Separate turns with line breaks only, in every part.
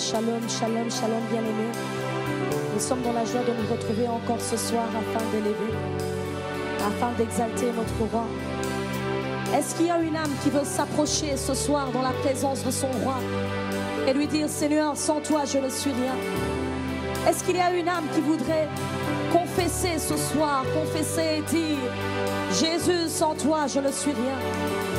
Shalom, shalom, shalom, bien-aimés. Nous sommes dans la joie de nous retrouver encore ce soir afin d'élever, afin d'exalter notre roi. Est-ce qu'il y a une âme qui veut s'approcher ce soir dans la présence de son roi et lui dire: Seigneur, sans toi je ne suis rien? Est-ce qu'il y a une âme qui voudrait confesser ce soir, confesser et dire: Jésus, sans toi je ne suis rien?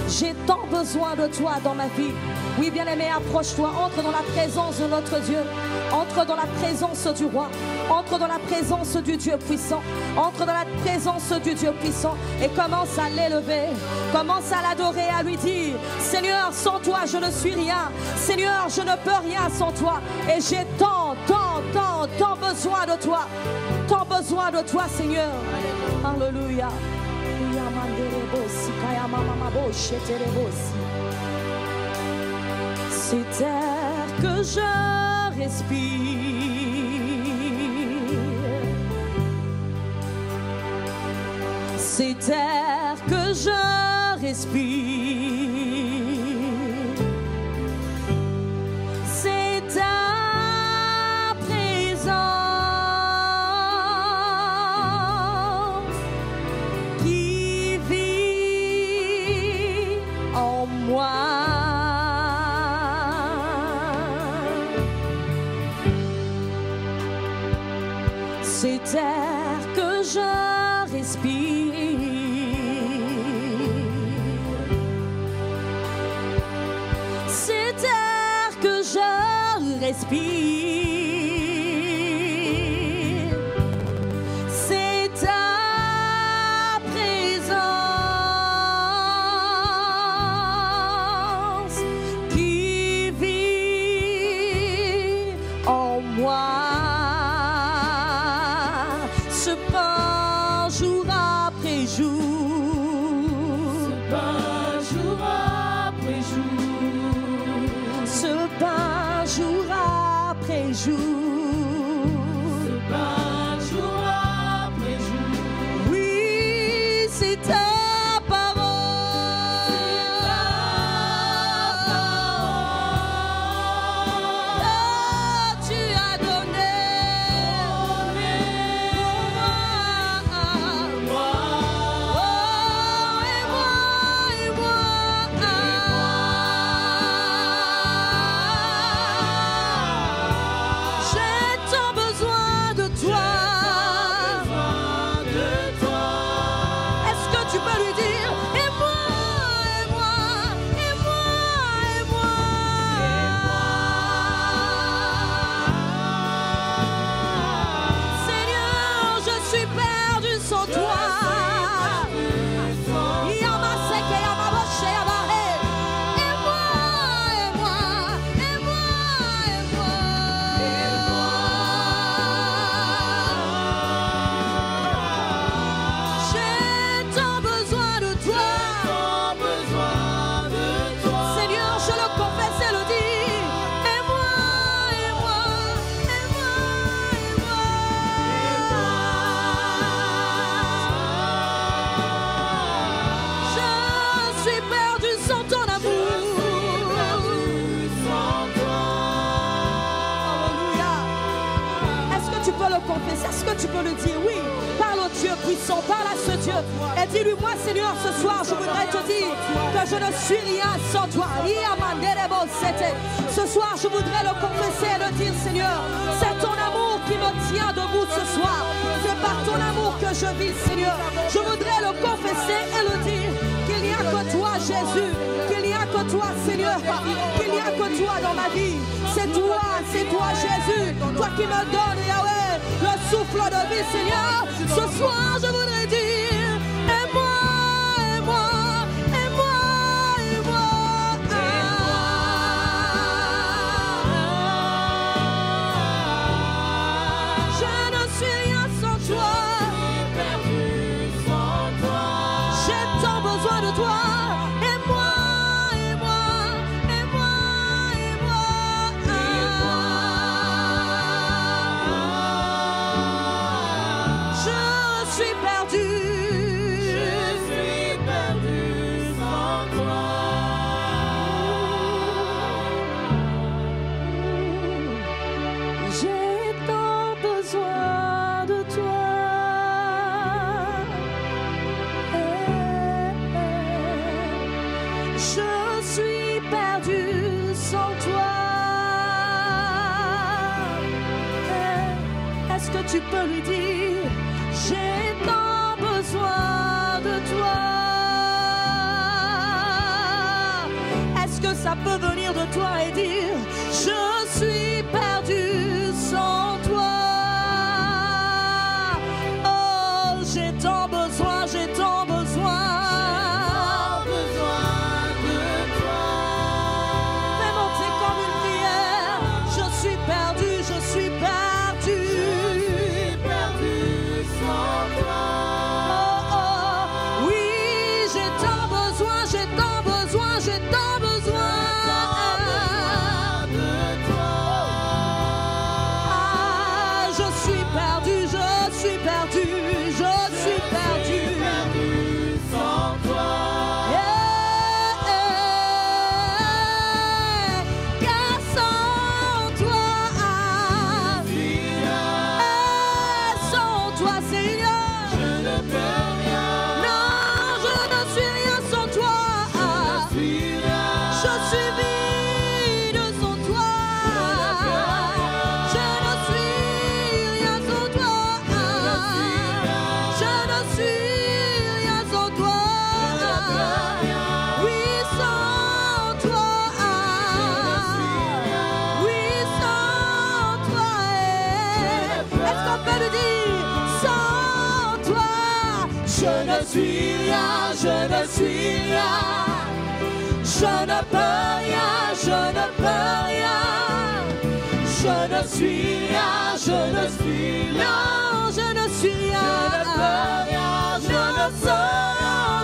J'ai tant besoin de toi dans ma vie. Oui, bien-aimé, approche-toi, entre dans la présence de notre Dieu, entre dans la présence du roi, entre dans la présence du Dieu puissant, entre dans la présence du Dieu puissant et commence à l'élever, commence à l'adorer, à lui dire: Seigneur, sans toi je ne suis rien, Seigneur, je ne peux rien sans toi, et j'ai tant besoin de toi, tant besoin de toi, Seigneur. Alléluia. C'est air que je respire, c'est air que je respire, c'est ta présence qui vit en moi. C'est air que je respire, c'est air que je respire, c'est ta présence qui vit en moi. Ce pain jour après jour, ce pain jour après jour, ce pain jour après jour, ce pain jour après jour. Oui, c'est ta parole, tu as donné. Est-ce que tu peux le dire? Oui, parle au Dieu puissant, parle à ce Dieu et dis-lui: moi, Seigneur, ce soir je voudrais te dire que je ne suis rien sans toi. Ce soir je voudrais le confesser et le dire: Seigneur, c'est ton amour qui me tient debout ce soir, c'est par ton amour que je vis, Seigneur. Je voudrais le confesser et le dire qu'il n'y a que toi, Jésus, qu'il n'y a que toi, Seigneur, qu'il n'y a que toi dans ma vie. C'est toi, Jésus, toi qui me donnes, Yahweh, le souffle de vie, Seigneur. Ce soir, je voudrais dire: aime-moi, aime-moi, aime-moi, aime-moi, je ne suis rien sans toi, j'ai tant besoin de toi. Je suis perdu. tu peux lui dire, j'ai tant besoin de toi. Est-ce que ça peut venir de toi et dire, je suis perdu sans toi. Oh, j'ai tant besoin, j'ai tant besoin. Fais monter comme une prière. Je suis perdu, je suis perdu. Sans toi. Oh, oh, oui, j'ai tant besoin, j'ai tant besoin, j'ai tant besoin. Je ne suis rien, je ne peux rien, je ne peux rien. Je ne suis rien, je ne suis rien, je ne suis rien, je ne peux rien, je ne sans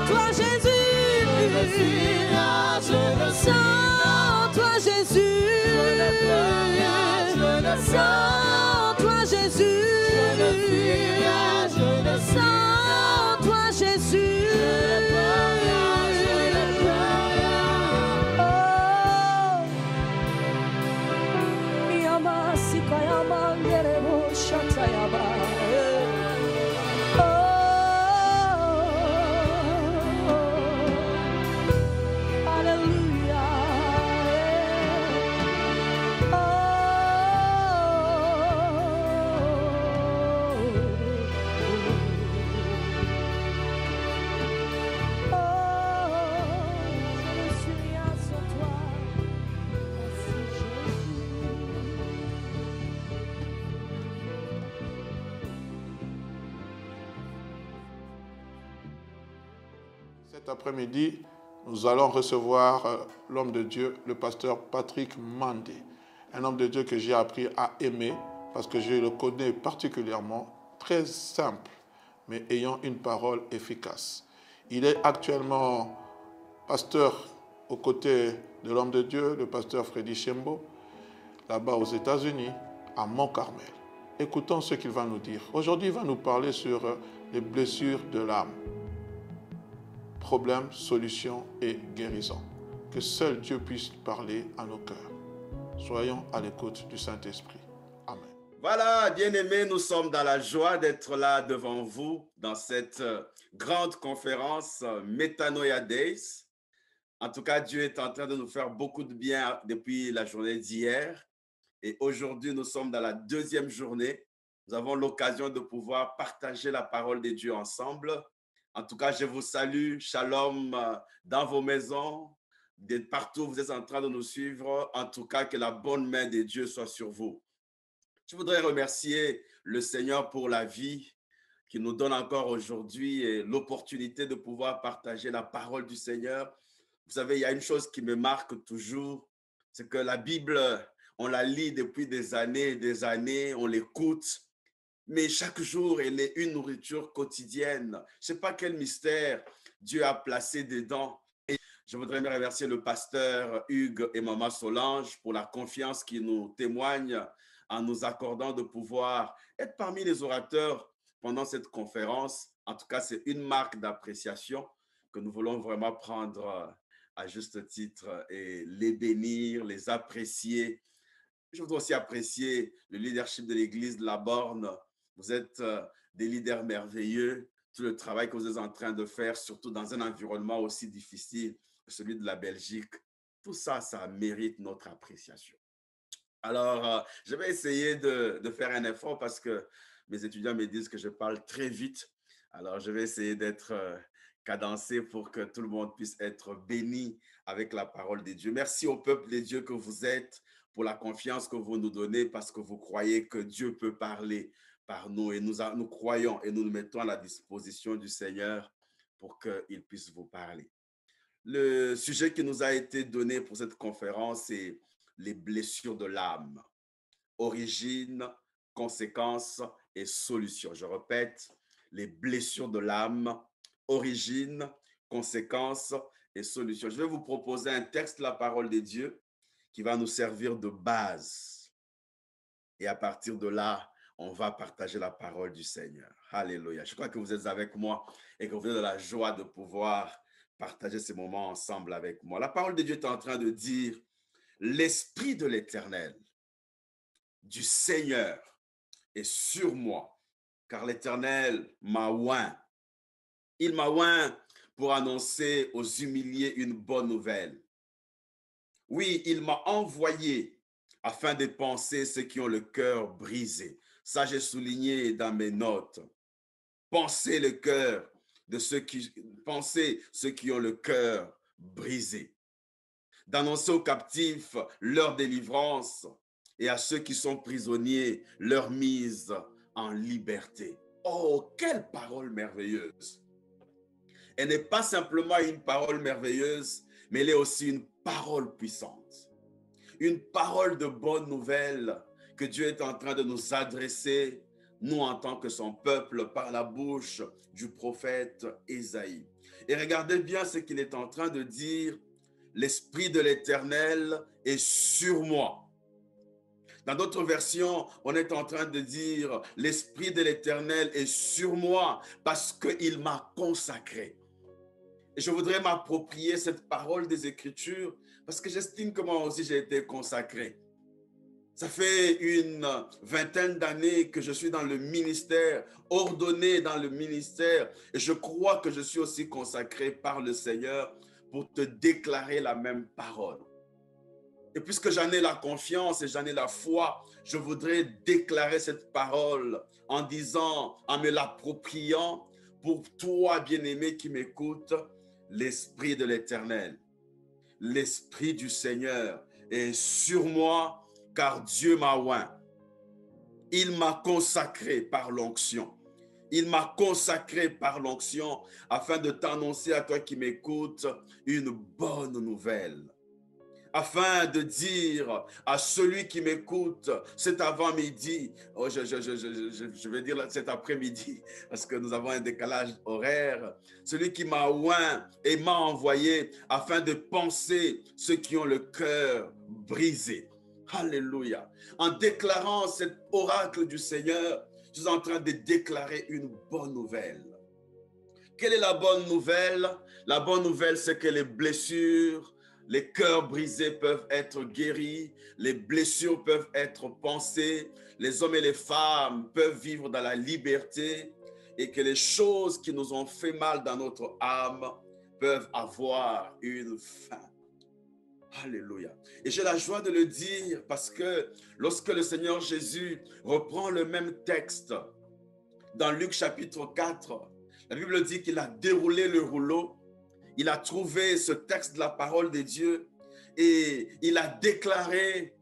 toi Jésus. Je ne suis rien, je ne sans toi Jésus. Je ne peux rien, je ne sans toi Jésus. Je ne suis rien, je ne sans toi Jésus.
Cet après-midi, nous allons recevoir l'homme de Dieu, le pasteur Patrick Mandé. Un homme de Dieu que j'ai appris à aimer parce que je le connais particulièrement, très simple, mais ayant une parole efficace. Il est actuellement pasteur aux côtés de l'homme de Dieu, le pasteur Freddy Chembo, là-bas aux États-Unis, à Mont-Carmel. Écoutons ce qu'il va nous dire. Aujourd'hui, il va nous parler sur les blessures de l'âme. Problèmes, solutions et guérisons. Que seul Dieu puisse parler à nos cœurs. Soyons à l'écoute du Saint-Esprit. Amen.
Voilà, bien-aimés, nous sommes dans la joie d'être là devant vous dans cette grande conférence Metanoia Days. En tout cas, Dieu est en train de nous faire beaucoup de bien depuis la journée d'hier. Et aujourd'hui, nous sommes dans la deuxième journée. Nous avons l'occasion de pouvoir partager la parole de Dieu ensemble. En tout cas, je vous salue. Shalom dans vos maisons. De partout, vous êtes en train de nous suivre. En tout cas, que la bonne main de Dieu soit sur vous. Je voudrais remercier le Seigneur pour la vie qui nous donne encore aujourd'hui et l'opportunité de pouvoir partager la parole du Seigneur. Vous savez, il y a une chose qui me marque toujours, c'est que la Bible, on la lit depuis des années, on l'écoute. Mais chaque jour, elle est une nourriture quotidienne. Je ne sais pas quel mystère Dieu a placé dedans. Et je voudrais remercier le pasteur Hugues et Maman Solange pour la confiance qu'ils nous témoignent en nous accordant de pouvoir être parmi les orateurs pendant cette conférence. En tout cas, c'est une marque d'appréciation que nous voulons vraiment prendre à juste titre et les bénir, les apprécier. Je voudrais aussi apprécier le leadership de l'Église de la Borne. Vous êtes des leaders merveilleux, tout le travail que vous êtes en train de faire, surtout dans un environnement aussi difficile que celui de la Belgique. Tout ça, ça mérite notre appréciation. Alors, je vais essayer de faire un effort parce que Mes étudiants me disent que je parle très vite. Alors, je vais essayer d'être cadencé pour que tout le monde puisse être béni avec la parole de Dieu. Merci au peuple de Dieu que vous êtes pour la confiance que vous nous donnez parce que vous croyez que Dieu peut parler par nous et nous croyons et nous nous mettons à la disposition du Seigneur pour qu'il puisse vous parler. Le sujet qui nous a été donné pour cette conférence, c'est les blessures de l'âme. Origine, conséquences et solutions. Je répète, les blessures de l'âme, origine, conséquences et solutions. Je vais vous proposer un texte de la parole de Dieu qui va nous servir de base. Et à partir de là, on va partager la parole du Seigneur. Alléluia. Je crois que vous êtes avec moi et que vous avez de la joie de pouvoir partager ces moments ensemble avec moi. La parole de Dieu est en train de dire, l'Esprit de l'Éternel, du Seigneur est sur moi, car l'Éternel m'a oint. Il m'a oint pour annoncer aux humiliés une bonne nouvelle. Oui, il m'a envoyé afin de penser ceux qui ont le cœur brisé. Ça, j'ai souligné dans mes notes. Pensez le cœur de ceux qui ont le cœur brisé. D'annoncer aux captifs leur délivrance et à ceux qui sont prisonniers leur mise en liberté. Oh, quelle parole merveilleuse! Elle n'est pas simplement une parole merveilleuse, mais elle est aussi une parole puissante. Une parole de bonne nouvelle que Dieu est en train de nous adresser, nous en tant que son peuple, par la bouche du prophète Ésaïe. Et regardez bien ce qu'il est en train de dire, l'Esprit de l'Éternel est sur moi. Dans d'autres versions, on est en train de dire, l'Esprit de l'Éternel est sur moi parce qu'il m'a consacré. Et je voudrais m'approprier cette parole des Écritures parce que j'estime que moi aussi j'ai été consacré. Ça fait une vingtaine d'années que je suis dans le ministère, ordonné dans le ministère, et je crois que je suis aussi consacré par le Seigneur pour te déclarer la même parole. Et puisque j'en ai la confiance et j'en ai la foi, je voudrais déclarer cette parole en disant, en me l'appropriant, pour toi, bien-aimé qui m'écoute, l'Esprit de l'Éternel, l'Esprit du Seigneur est sur moi, car Dieu m'a oint. Il m'a consacré par l'onction. Il m'a consacré par l'onction afin de t'annoncer à toi qui m'écoutes une bonne nouvelle. Afin de dire à celui qui m'écoute cet avant-midi, je vais dire cet après-midi, parce que nous avons un décalage horaire, celui qui m'a oint et m'a envoyé afin de penser ceux qui ont le cœur brisé. Alléluia. En déclarant cet oracle du Seigneur, je suis en train de déclarer une bonne nouvelle. Quelle est la bonne nouvelle? La bonne nouvelle, c'est que les blessures, les cœurs brisés peuvent être guéris, les blessures peuvent être pansées, les hommes et les femmes peuvent vivre dans la liberté et que les choses qui nous ont fait mal dans notre âme peuvent avoir une fin. Alléluia. Et j'ai la joie de le dire parce que lorsque le Seigneur Jésus reprend le même texte dans Luc chapitre 4, la Bible dit qu'il a déroulé le rouleau. Il a trouvé ce texte de la parole de Dieu et il a déclaré,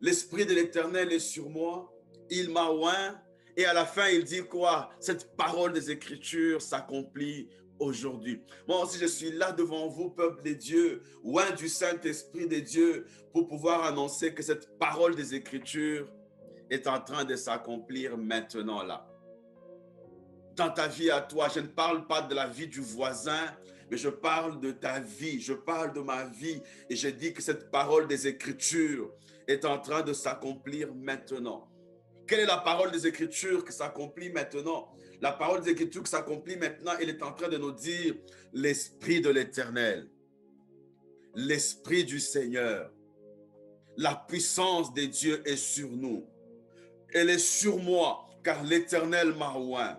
l'Esprit de l'Éternel est sur moi, il m'a oint. Et à la fin, il dit quoi? Cette parole des Écritures s'accomplit aujourd'hui. Moi aussi, je suis là devant vous, peuple de Dieu, oint du Saint-Esprit de Dieu, pour pouvoir annoncer que cette parole des Écritures est en train de s'accomplir maintenant là. Dans ta vie à toi, je ne parle pas de la vie du voisin, mais je parle de ta vie, je parle de ma vie et je dis que cette parole des Écritures est en train de s'accomplir maintenant. Quelle est la parole des Écritures qui s'accomplit maintenant? La parole des Écritures qui s'accomplit maintenant, elle est en train de nous dire l'Esprit de l'Éternel, l'Esprit du Seigneur, la puissance de Dieu est sur nous. Elle est sur moi, car l'Éternel m'a oint,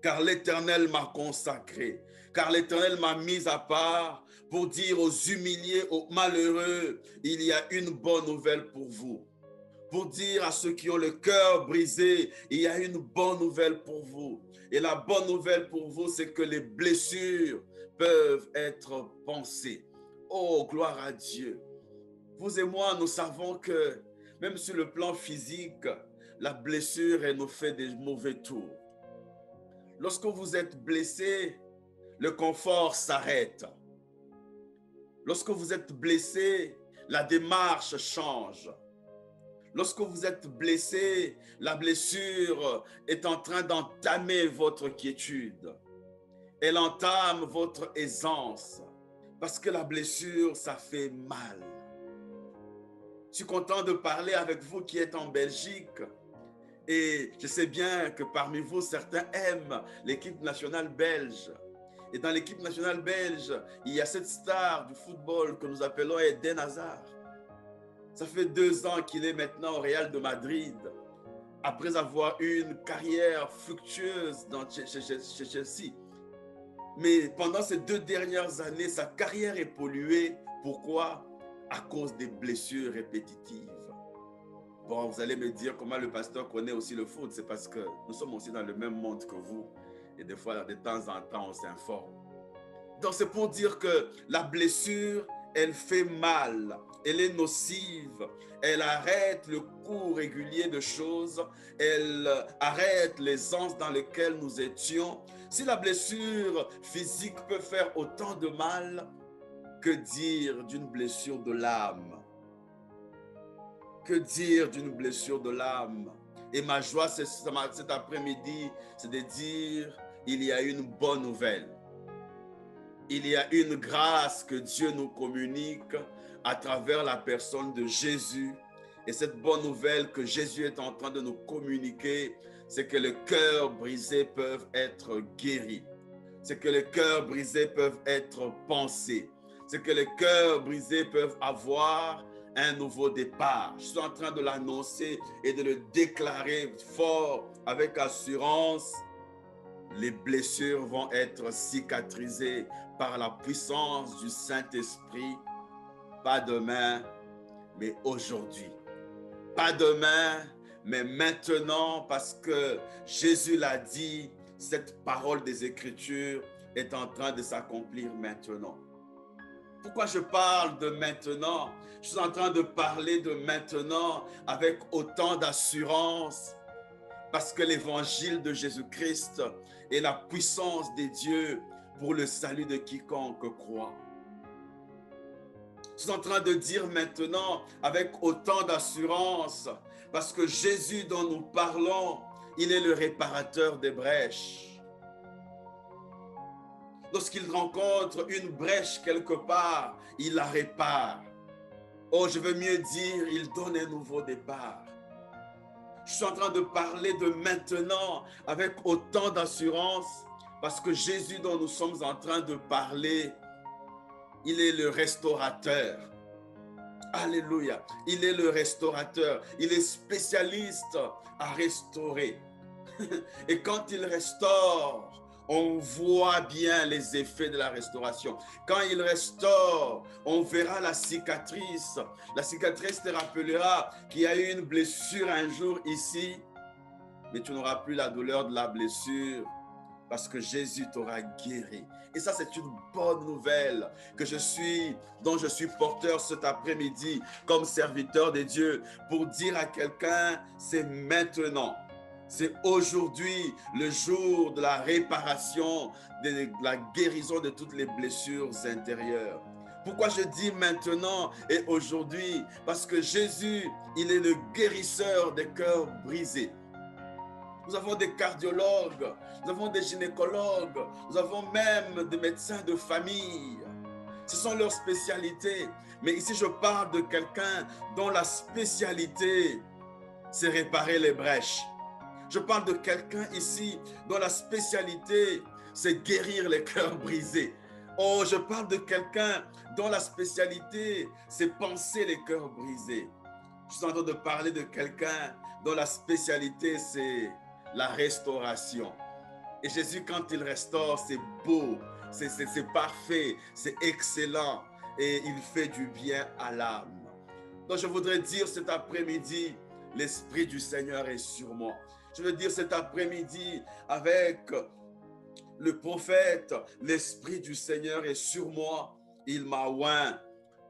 car l'Éternel m'a consacré, car l'Éternel m'a mis à part pour dire aux humiliés, aux malheureux, il y a une bonne nouvelle pour vous. pour dire à ceux qui ont le cœur brisé, il y a une bonne nouvelle pour vous. Et la bonne nouvelle pour vous, c'est que les blessures peuvent être pansées. Oh, gloire à Dieu. Vous et moi, nous savons que même sur le plan physique, la blessure, elle nous fait des mauvais tours. Lorsque vous êtes blessé, le confort s'arrête. Lorsque vous êtes blessé, la démarche change. Lorsque vous êtes blessé, la blessure est en train d'entamer votre quiétude. Elle entame votre aisance. Parce que la blessure, ça fait mal. Je suis content de parler avec vous qui êtes en Belgique. Et je sais bien que parmi vous, certains aiment l'équipe nationale belge. Et dans l'équipe nationale belge, il y a cette star du football que nous appelons Eden Hazard. Ça fait 2 ans qu'il est maintenant au Real de Madrid, après avoir eu une carrière fructueuse chez Chelsea. Mais pendant ces 2 dernières années, sa carrière est polluée. Pourquoi? À cause des blessures répétitives. Bon, vous allez me dire comment le pasteur connaît aussi le foot. C'est parce que nous sommes aussi dans le même monde que vous. Et des fois, de temps en temps, on s'informe. Donc, c'est pour dire que la blessure, elle fait mal. Elle est nocive. Elle arrête le cours régulier de choses. Elle arrête l'aisance dans laquelle nous étions. Si la blessure physique peut faire autant de mal, que dire d'une blessure de l'âme? Que dire d'une blessure de l'âme? Et ma joie cet après-midi, c'est de dire, il y a une bonne nouvelle. Il y a une grâce que Dieu nous communique à travers la personne de Jésus. Et cette bonne nouvelle que Jésus est en train de nous communiquer, c'est que les cœurs brisés peuvent être guéris. C'est que les cœurs brisés peuvent être pansés. C'est que les cœurs brisés peuvent avoir un nouveau départ. Je suis en train de l'annoncer et de le déclarer fort avec assurance. Les blessures vont être cicatrisées par la puissance du Saint-Esprit. Pas demain, mais aujourd'hui. Pas demain, mais maintenant, parce que Jésus l'a dit, cette parole des Écritures est en train de s'accomplir maintenant. Pourquoi je parle de maintenant? Je suis en train de parler de maintenant avec autant d'assurance parce que l'évangile de Jésus-Christ est la puissance des dieux pour le salut de quiconque croit. Je suis en train de dire maintenant avec autant d'assurance parce que Jésus dont nous parlons, il est le réparateur des brèches. Lorsqu'il rencontre une brèche quelque part, il la répare. Oh, je veux mieux dire, il donne un nouveau départ. Je suis en train de parler de maintenant avec autant d'assurance parce que Jésus dont nous sommes en train de parler, il est le restaurateur. Alléluia. Il est le restaurateur. Il est spécialiste à restaurer. Et quand il restaure, on voit bien les effets de la restauration. Quand il restaure, on verra la cicatrice. La cicatrice te rappellera qu'il y a eu une blessure un jour ici, mais tu n'auras plus la douleur de la blessure parce que Jésus t'aura guéri. Et ça, c'est une bonne nouvelle dont je suis porteur cet après-midi comme serviteur de Dieu pour dire à quelqu'un, c'est maintenant. C'est aujourd'hui le jour de la réparation, de la guérison de toutes les blessures intérieures. Pourquoi je dis maintenant et aujourd'hui? Parce que Jésus, il est le guérisseur des cœurs brisés. Nous avons des cardiologues, nous avons des gynécologues, nous avons même des médecins de famille. Ce sont leurs spécialités. Mais ici, je parle de quelqu'un dont la spécialité, c'est réparer les brèches. Je parle de quelqu'un ici dont la spécialité, c'est guérir les cœurs brisés. Oh, je parle de quelqu'un dont la spécialité, c'est panser les cœurs brisés. Je suis en train de parler de quelqu'un dont la spécialité, c'est la restauration. Et Jésus, quand il restaure, c'est beau, c'est parfait, c'est excellent et il fait du bien à l'âme. Donc, je voudrais dire cet après-midi, l'Esprit du Seigneur est sur moi. Je veux dire cet après-midi avec le prophète, l'Esprit du Seigneur est sur moi. Il m'a oint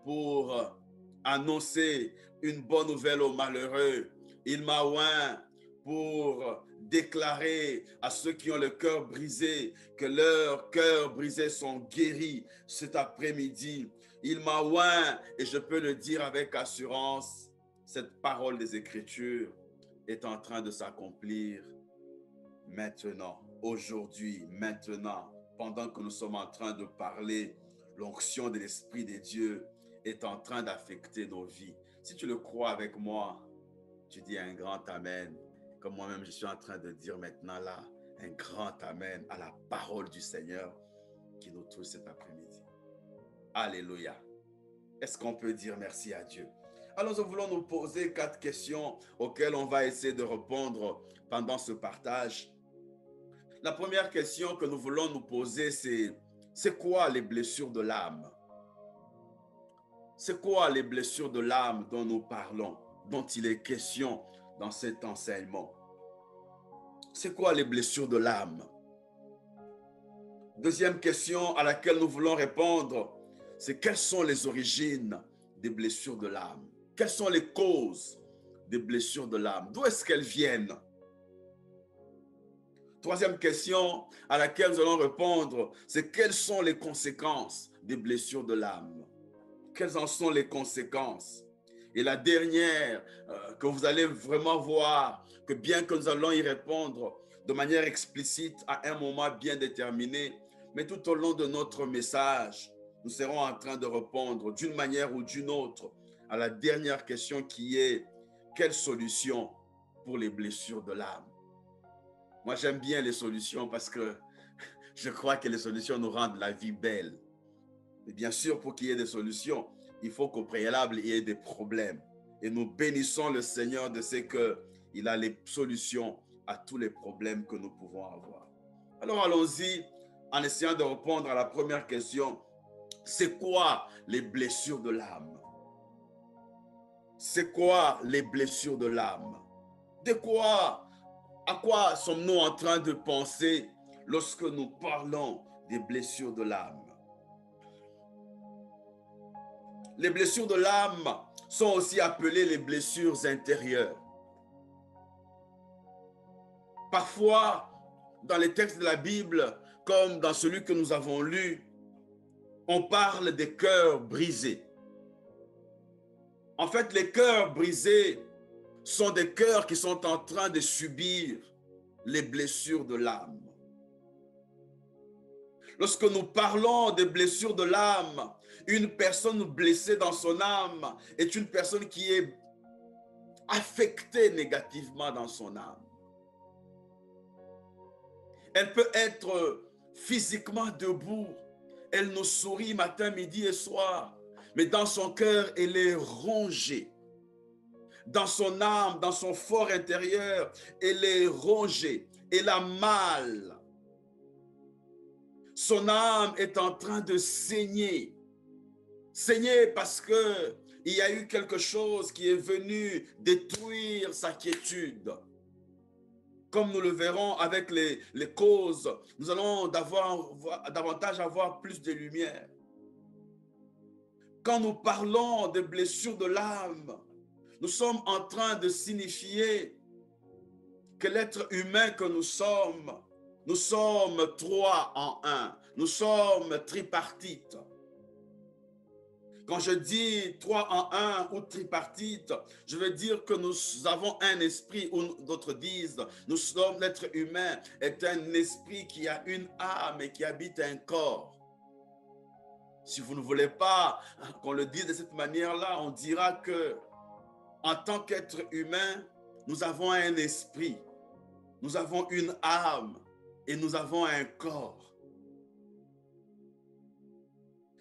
pour annoncer une bonne nouvelle aux malheureux. Il m'a oint pour déclarer à ceux qui ont le cœur brisé que leurs cœurs brisés sont guéris cet après-midi. Il m'a oint et je peux le dire avec assurance, cette parole des Écritures est en train de s'accomplir maintenant, aujourd'hui, maintenant, pendant que nous sommes en train de parler, l'onction de l'Esprit de Dieu est en train d'affecter nos vies. Si tu le crois avec moi, tu dis un grand amen. Comme moi-même, je suis en train de dire maintenant là, un grand amen à la parole du Seigneur qui nous touche cet après-midi. Alléluia. Est-ce qu'on peut dire merci à Dieu? Alors, nous voulons nous poser 4 questions auxquelles on va essayer de répondre pendant ce partage. La première question que nous voulons nous poser, c'est quoi les blessures de l'âme? C'est quoi les blessures de l'âme dont nous parlons, dont il est question dans cet enseignement? C'est quoi les blessures de l'âme? Deuxième question à laquelle nous voulons répondre, c'est quelles sont les origines des blessures de l'âme? Quelles sont les causes des blessures de l'âme? D'où est-ce qu'elles viennent? Troisième question à laquelle nous allons répondre, c'est quelles sont les conséquences des blessures de l'âme? Quelles en sont les conséquences? Et la dernière, que vous allez vraiment voir, que bien que nous allons y répondre de manière explicite à un moment bien déterminé, mais tout au long de notre message, nous serons en train de répondre d'une manière ou d'une autre à la dernière question qui est, quelle solution pour les blessures de l'âme? Moi, j'aime bien les solutions parce que je crois que les solutions nous rendent la vie belle. Et bien sûr, pour qu'il y ait des solutions, il faut qu'au préalable, il y ait des problèmes. Et nous bénissons le Seigneur de ce qu'il a les solutions à tous les problèmes que nous pouvons avoir. Alors, allons-y en essayant de répondre à la première question. C'est quoi les blessures de l'âme? C'est quoi les blessures de l'âme? À quoi sommes-nous en train de penser lorsque nous parlons des blessures de l'âme? Les blessures de l'âme sont aussi appelées les blessures intérieures. Parfois, dans les textes de la Bible, comme dans celui que nous avons lu, on parle des cœurs brisés. En fait, les cœurs brisés sont des cœurs qui sont en train de subir les blessures de l'âme. Lorsque nous parlons des blessures de l'âme, une personne blessée dans son âme est une personne qui est affectée négativement dans son âme. Elle peut être physiquement debout, elle nous sourit matin, midi et soir, mais dans son cœur, elle est rongée. Dans son âme, dans son fort intérieur, elle est rongée, elle a mal. Son âme est en train de saigner. Saigner parce qu'il y a eu quelque chose qui est venu détruire sa quiétude. Comme nous le verrons avec les causes, nous allons davantage avoir plus de lumière. Quand nous parlons de blessures de l'âme, nous sommes en train de signifier que l'être humain que nous sommes 3 en 1. Nous sommes tripartites. Quand je dis 3 en 1 ou tripartite, je veux dire que nous avons un esprit, ou d'autres disent, l'être humain est un esprit qui a une âme et qui habite un corps. Si vous ne voulez pas qu'on le dise de cette manière-là, on dira que en tant qu'être humain, nous avons un esprit, nous avons une âme et nous avons un corps.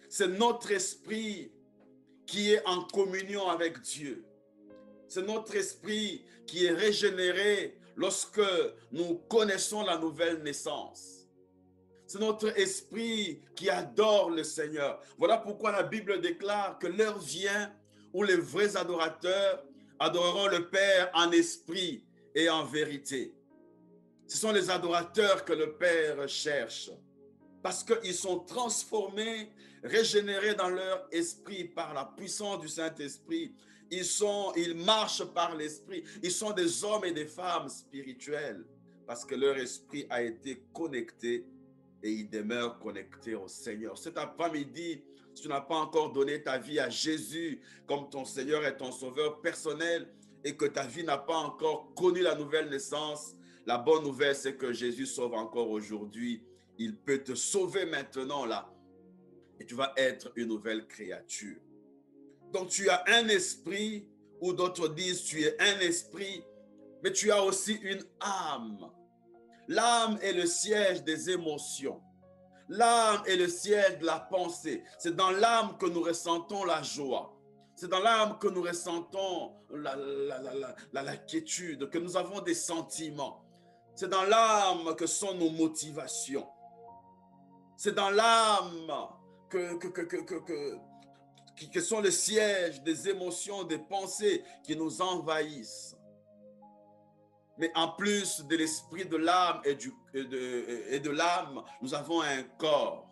C'est notre esprit qui est en communion avec Dieu. C'est notre esprit qui est régénéré lorsque nous connaissons la nouvelle naissance. C'est notre esprit qui adore le Seigneur. Voilà pourquoi la Bible déclare que l'heure vient où les vrais adorateurs adoreront le Père en esprit et en vérité. Ce sont les adorateurs que le Père cherche parce qu'ils sont transformés, régénérés dans leur esprit par la puissance du Saint-Esprit. Ils marchent par l'esprit. Ils sont des hommes et des femmes spirituels parce que leur esprit a été connecté et ils demeurent connectés au Seigneur. Cet après-midi, si tu n'as pas encore donné ta vie à Jésus comme ton Seigneur et ton Sauveur personnel et que ta vie n'a pas encore connu la nouvelle naissance, la bonne nouvelle, c'est que Jésus sauve encore aujourd'hui. Il peut te sauver maintenant là et tu vas être une nouvelle créature. Donc tu as un esprit, ou d'autres disent tu es un esprit, mais tu as aussi une âme. L'âme est le siège des émotions. L'âme est le siège de la pensée. C'est dans l'âme que nous ressentons la joie. C'est dans l'âme que nous ressentons la quiétude, que nous avons des sentiments. C'est dans l'âme que sont nos motivations. C'est dans l'âme que sont les sièges des émotions, des pensées qui nous envahissent. Mais en plus de l'esprit, de l'âme et de l'âme, nous avons un corps.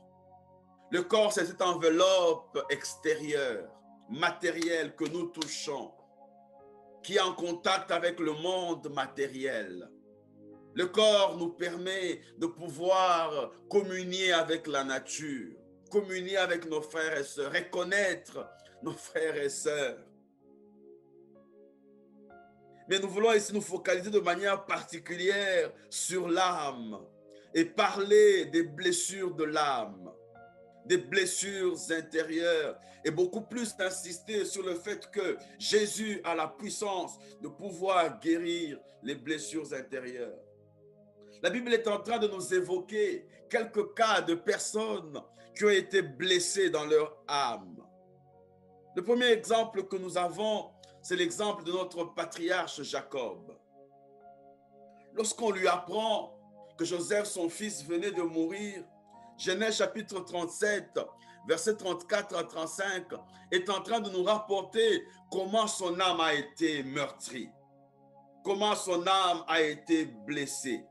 Le corps, c'est cette enveloppe extérieure, matérielle que nous touchons, qui est en contact avec le monde matériel. Le corps nous permet de pouvoir communier avec la nature, communier avec nos frères et sœurs, reconnaître nos frères et sœurs. Mais nous voulons ici nous focaliser de manière particulière sur l'âme et parler des blessures de l'âme, des blessures intérieures et beaucoup plus insister sur le fait que Jésus a la puissance de pouvoir guérir les blessures intérieures. La Bible est en train de nous évoquer quelques cas de personnes qui ont été blessées dans leur âme. Le premier exemple que nous avons, c'est l'exemple de notre patriarche Jacob. Lorsqu'on lui apprend que Joseph, son fils, venait de mourir, Genèse chapitre 37, versets 34 à 35, est en train de nous rapporter comment son âme a été meurtrie, comment son âme a été blessée.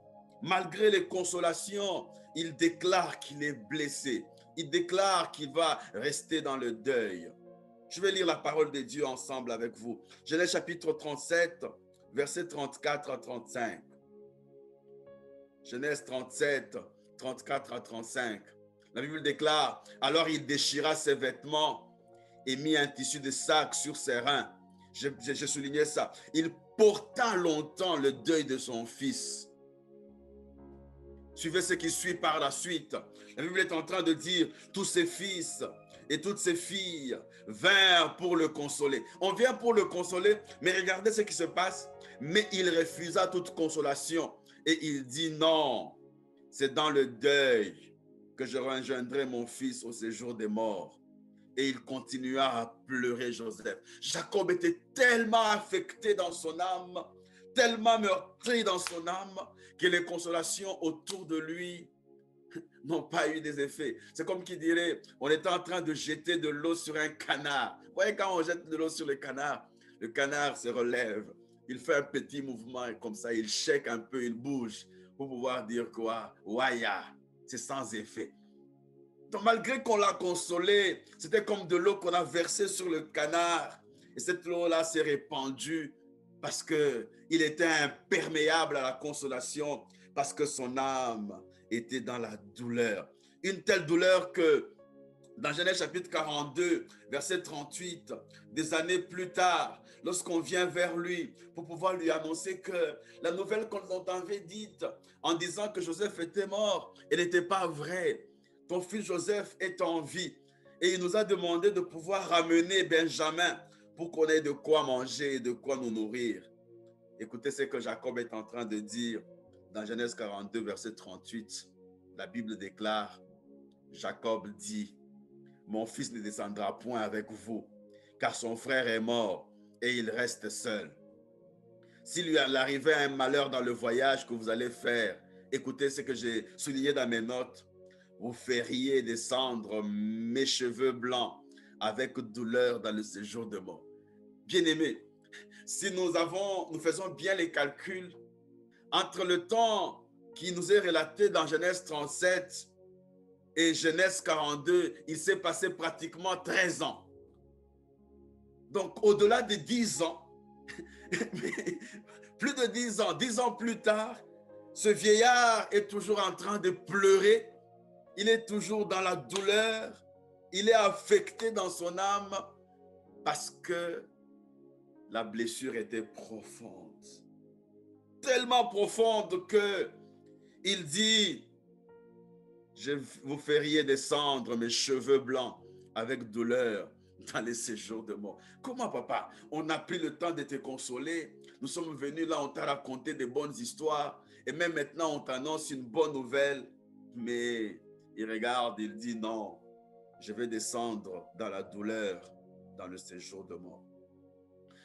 Malgré les consolations, il déclare qu'il est blessé. Il déclare qu'il va rester dans le deuil. Je vais lire la parole de Dieu ensemble avec vous. Genèse chapitre 37, versets 34 à 35. Genèse 37, 34 à 35. La Bible déclare, alors il déchira ses vêtements et mit un tissu de sac sur ses reins. J'ai souligné ça. Il porta longtemps le deuil de son fils. Suivez ce qui suit par la suite. La Bible est en train de dire, tous ses fils et toutes ses filles vinrent pour le consoler. On vient pour le consoler, mais regardez ce qui se passe. Mais il refusa toute consolation et il dit non, c'est dans le deuil que je rejoindrai mon fils au séjour des morts. Et il continua à pleurer Joseph. Jacob était tellement affecté dans son âme, tellement meurtri dans son âme, que les consolations autour de lui n'ont pas eu des effets. C'est comme qui dirait, on était en train de jeter de l'eau sur un canard. Vous voyez, quand on jette de l'eau sur le canard se relève, il fait un petit mouvement et comme ça, il shake un peu, il bouge pour pouvoir dire quoi? Waya, c'est sans effet. Donc malgré qu'on l'a consolé, c'était comme de l'eau qu'on a versée sur le canard et cette eau-là s'est répandue parce qu'il était imperméable à la consolation, parce que son âme était dans la douleur. Une telle douleur que dans Genèse chapitre 42, verset 38, des années plus tard, lorsqu'on vient vers lui pour pouvoir lui annoncer que la nouvelle qu'on avait dite en disant que Joseph était mort, elle n'était pas vraie. Ton fils Joseph est en vie et il nous a demandé de pouvoir ramener Benjamin pour qu'on ait de quoi manger et de quoi nous nourrir. Écoutez ce que Jacob est en train de dire dans Genèse 42, verset 38. La Bible déclare, Jacob dit, mon fils ne descendra point avec vous, car son frère est mort et il reste seul. S'il lui arrivait un malheur dans le voyage que vous allez faire, écoutez ce que j'ai souligné dans mes notes, vous feriez descendre mes cheveux blancs avec douleur dans le séjour de mort. Bien-aimé, Si nous faisons bien les calculs, entre le temps qui nous est relaté dans Genèse 37 et Genèse 42, il s'est passé pratiquement 13 ans. Donc, au-delà de 10 ans, plus de 10 ans plus tard, ce vieillard est toujours en train de pleurer. Il est toujours dans la douleur. Il est affecté dans son âme parce que la blessure était profonde. Tellement profonde que il dit, je vous ferai descendre mes cheveux blancs avec douleur dans les séjours de mort. Comment, papa? On a pris le temps de te consoler. Nous sommes venus là, on t'a raconté des bonnes histoires. Et même maintenant, on t'annonce une bonne nouvelle. Mais il regarde, il dit non, je vais descendre dans la douleur, dans le séjour de mort.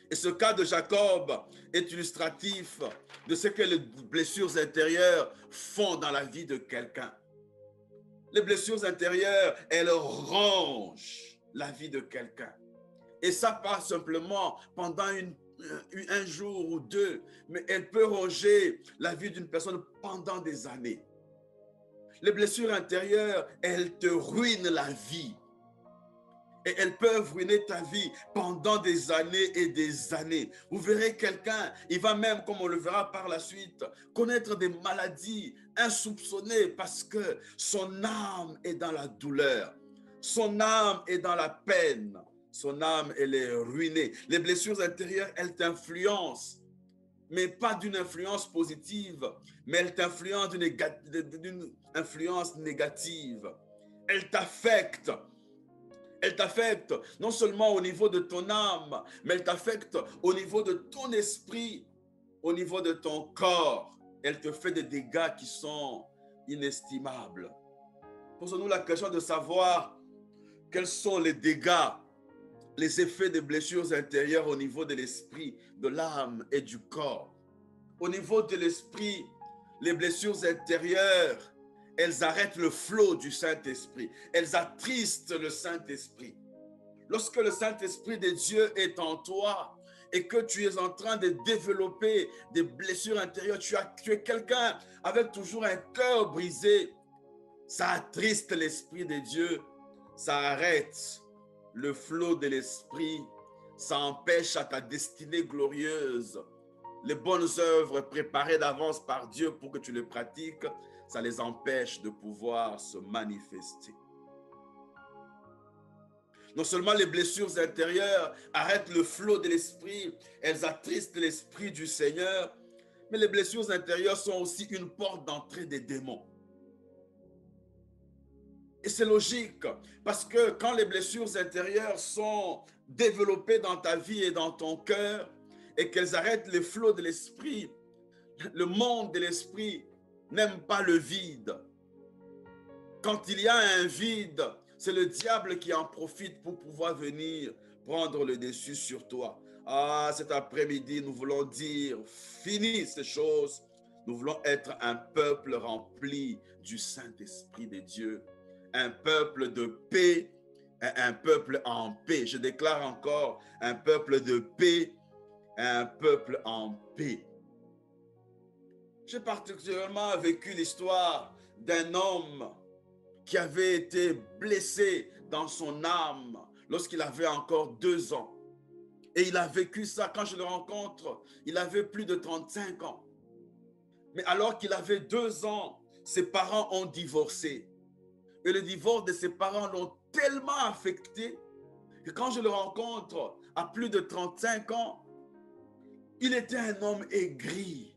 Et ce cas de Jacob est illustratif de ce que les blessures intérieures font dans la vie de quelqu'un. Les blessures intérieures, elles rongent la vie de quelqu'un. Et ça pas simplement pendant un jour ou deux, mais elle peut ronger la vie d'une personne pendant des années. Les blessures intérieures, elles te ruinent la vie. Et elles peuvent ruiner ta vie pendant des années et des années. Vous verrez quelqu'un, il va même, comme on le verra par la suite, connaître des maladies insoupçonnées parce que son âme est dans la douleur. Son âme est dans la peine. Son âme, elle est ruinée. Les blessures intérieures, elles t'influencent. Mais pas d'une influence positive, mais elles t'influencent d'une influence négative. Elles t'affectent. Elle t'affecte non seulement au niveau de ton âme, mais elle t'affecte au niveau de ton esprit, au niveau de ton corps. Elle te fait des dégâts qui sont inestimables. Posons-nous la question de savoir quels sont les dégâts, les effets des blessures intérieures au niveau de l'esprit, de l'âme et du corps. Au niveau de l'esprit, les blessures intérieures, elles arrêtent le flot du Saint-Esprit. Elles attristent le Saint-Esprit. Lorsque le Saint-Esprit de Dieu est en toi et que tu es en train de développer des blessures intérieures, tu es quelqu'un avec toujours un cœur brisé, ça attriste l'Esprit de Dieu, ça arrête le flot de l'Esprit, ça empêche à ta destinée glorieuse, les bonnes œuvres préparées d'avance par Dieu pour que tu les pratiques, ça les empêche de pouvoir se manifester. Non seulement les blessures intérieures arrêtent le flot de l'esprit, elles attristent l'esprit du Seigneur, mais les blessures intérieures sont aussi une porte d'entrée des démons. Et c'est logique, parce que quand les blessures intérieures sont développées dans ta vie et dans ton cœur, et qu'elles arrêtent le flot de l'esprit, le monde de l'esprit n'aime pas le vide. Quand il y a un vide, c'est le diable qui en profite pour pouvoir venir prendre le dessus sur toi. Ah, cet après-midi, nous voulons dire, fini ces choses. Nous voulons être un peuple rempli du Saint-Esprit de Dieu. Un peuple de paix, un peuple en paix. Je déclare encore, un peuple de paix, un peuple en paix. J'ai particulièrement vécu l'histoire d'un homme qui avait été blessé dans son âme lorsqu'il avait encore 2 ans. Et il a vécu ça, quand je le rencontre, il avait plus de 35 ans. Mais alors qu'il avait 2 ans, ses parents ont divorcé. Et le divorce de ses parents l'ont tellement affecté que quand je le rencontre à plus de 35 ans, il était un homme aigri,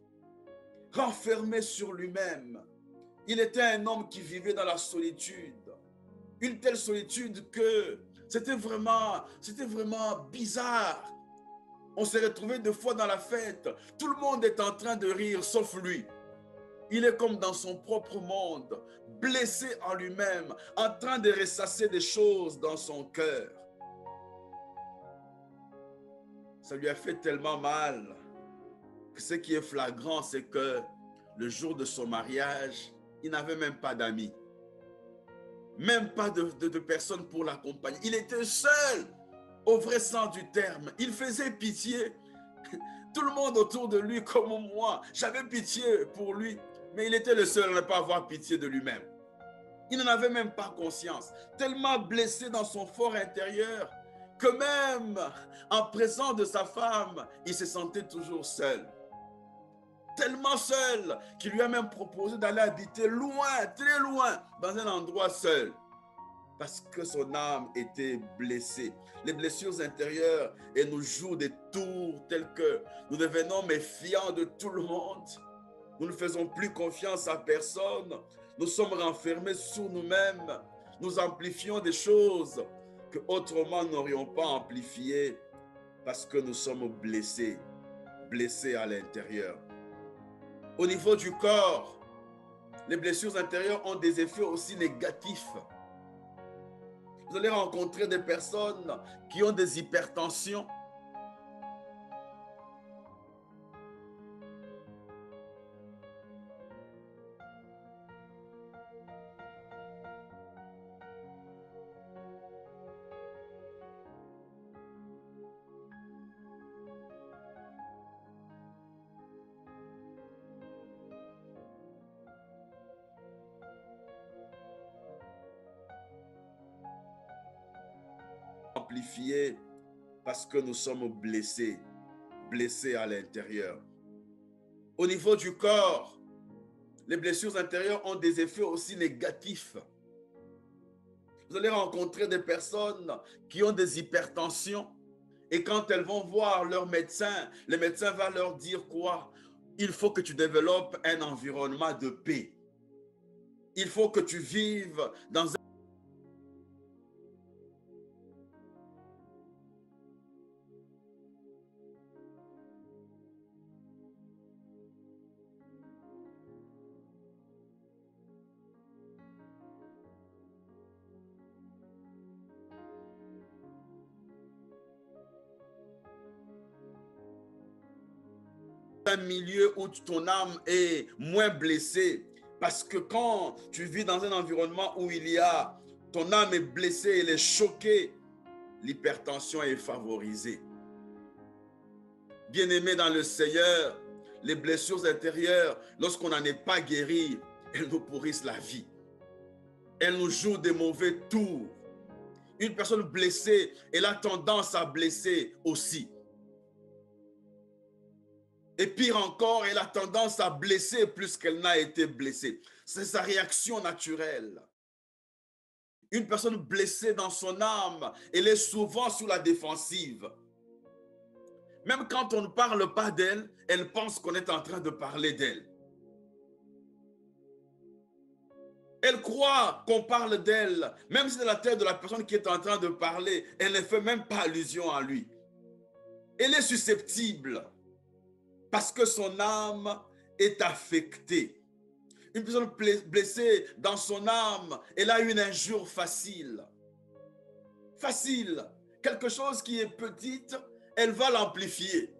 renfermé sur lui-même. Il était un homme qui vivait dans la solitude. Une telle solitude que c'était vraiment bizarre. On s'est retrouvé 2 fois dans la fête. Tout le monde est en train de rire, sauf lui. Il est comme dans son propre monde, blessé en lui-même, en train de ressasser des choses dans son cœur. Ça lui a fait tellement mal que ce qui est flagrant, c'est que le jour de son mariage, il n'avait même pas d'amis. Même pas de personnes pour l'accompagner. Il était seul, au vrai sens du terme. Il faisait pitié, Tout le monde autour de lui comme moi, j'avais pitié pour lui, mais il était le seul à ne pas avoir pitié de lui-même. Il n'en avait même pas conscience, tellement blessé dans son fort intérieur que même en présence de sa femme, il se sentait toujours seul. Tellement seul qu'il lui a même proposé d'aller habiter loin, très loin, dans un endroit seul. Parce que son âme était blessée. Les blessures intérieures et nous jouent des tours tels que nous devenons méfiants de tout le monde. Nous ne faisons plus confiance à personne. Nous sommes renfermés sur nous-mêmes. Nous amplifions des choses que autrement n'aurions pas amplifiées parce que nous sommes blessés, blessés à l'intérieur. Au niveau du corps, les blessures intérieures ont des effets aussi négatifs. Vous allez rencontrer des personnes qui ont des hypertensions. Amplifiées parce que nous sommes blessés, blessés à l'intérieur. Au niveau du corps, les blessures intérieures ont des effets aussi négatifs. Vous allez rencontrer des personnes qui ont des hypertensions et quand elles vont voir leur médecin, le médecin va leur dire quoi? Il faut que tu développes un environnement de paix. Il faut que tu vives dans un milieu où ton âme est moins blessée. Parce que quand tu vis dans un environnement où il y a, ton âme est blessée, elle est choquée, l'hypertension est favorisée. Bien-aimés dans le Seigneur, les blessures intérieures, lorsqu'on n'en est pas guéri, elles nous pourrissent la vie. Elles nous jouent des mauvais tours. Une personne blessée, elle a tendance à blesser aussi. Et pire encore, elle a tendance à blesser plus qu'elle n'a été blessée. C'est sa réaction naturelle. Une personne blessée dans son âme, elle est souvent sur la défensive. Même quand on ne parle pas d'elle, elle pense qu'on est en train de parler d'elle. Elle croit qu'on parle d'elle, même si c'est la tête de la personne qui est en train de parler, elle ne fait même pas allusion à lui. Elle est susceptible. Parce que son âme est affectée. Une personne blessée dans son âme, elle a une injure facile. Facile. Quelque chose qui est petite, elle va l'amplifier.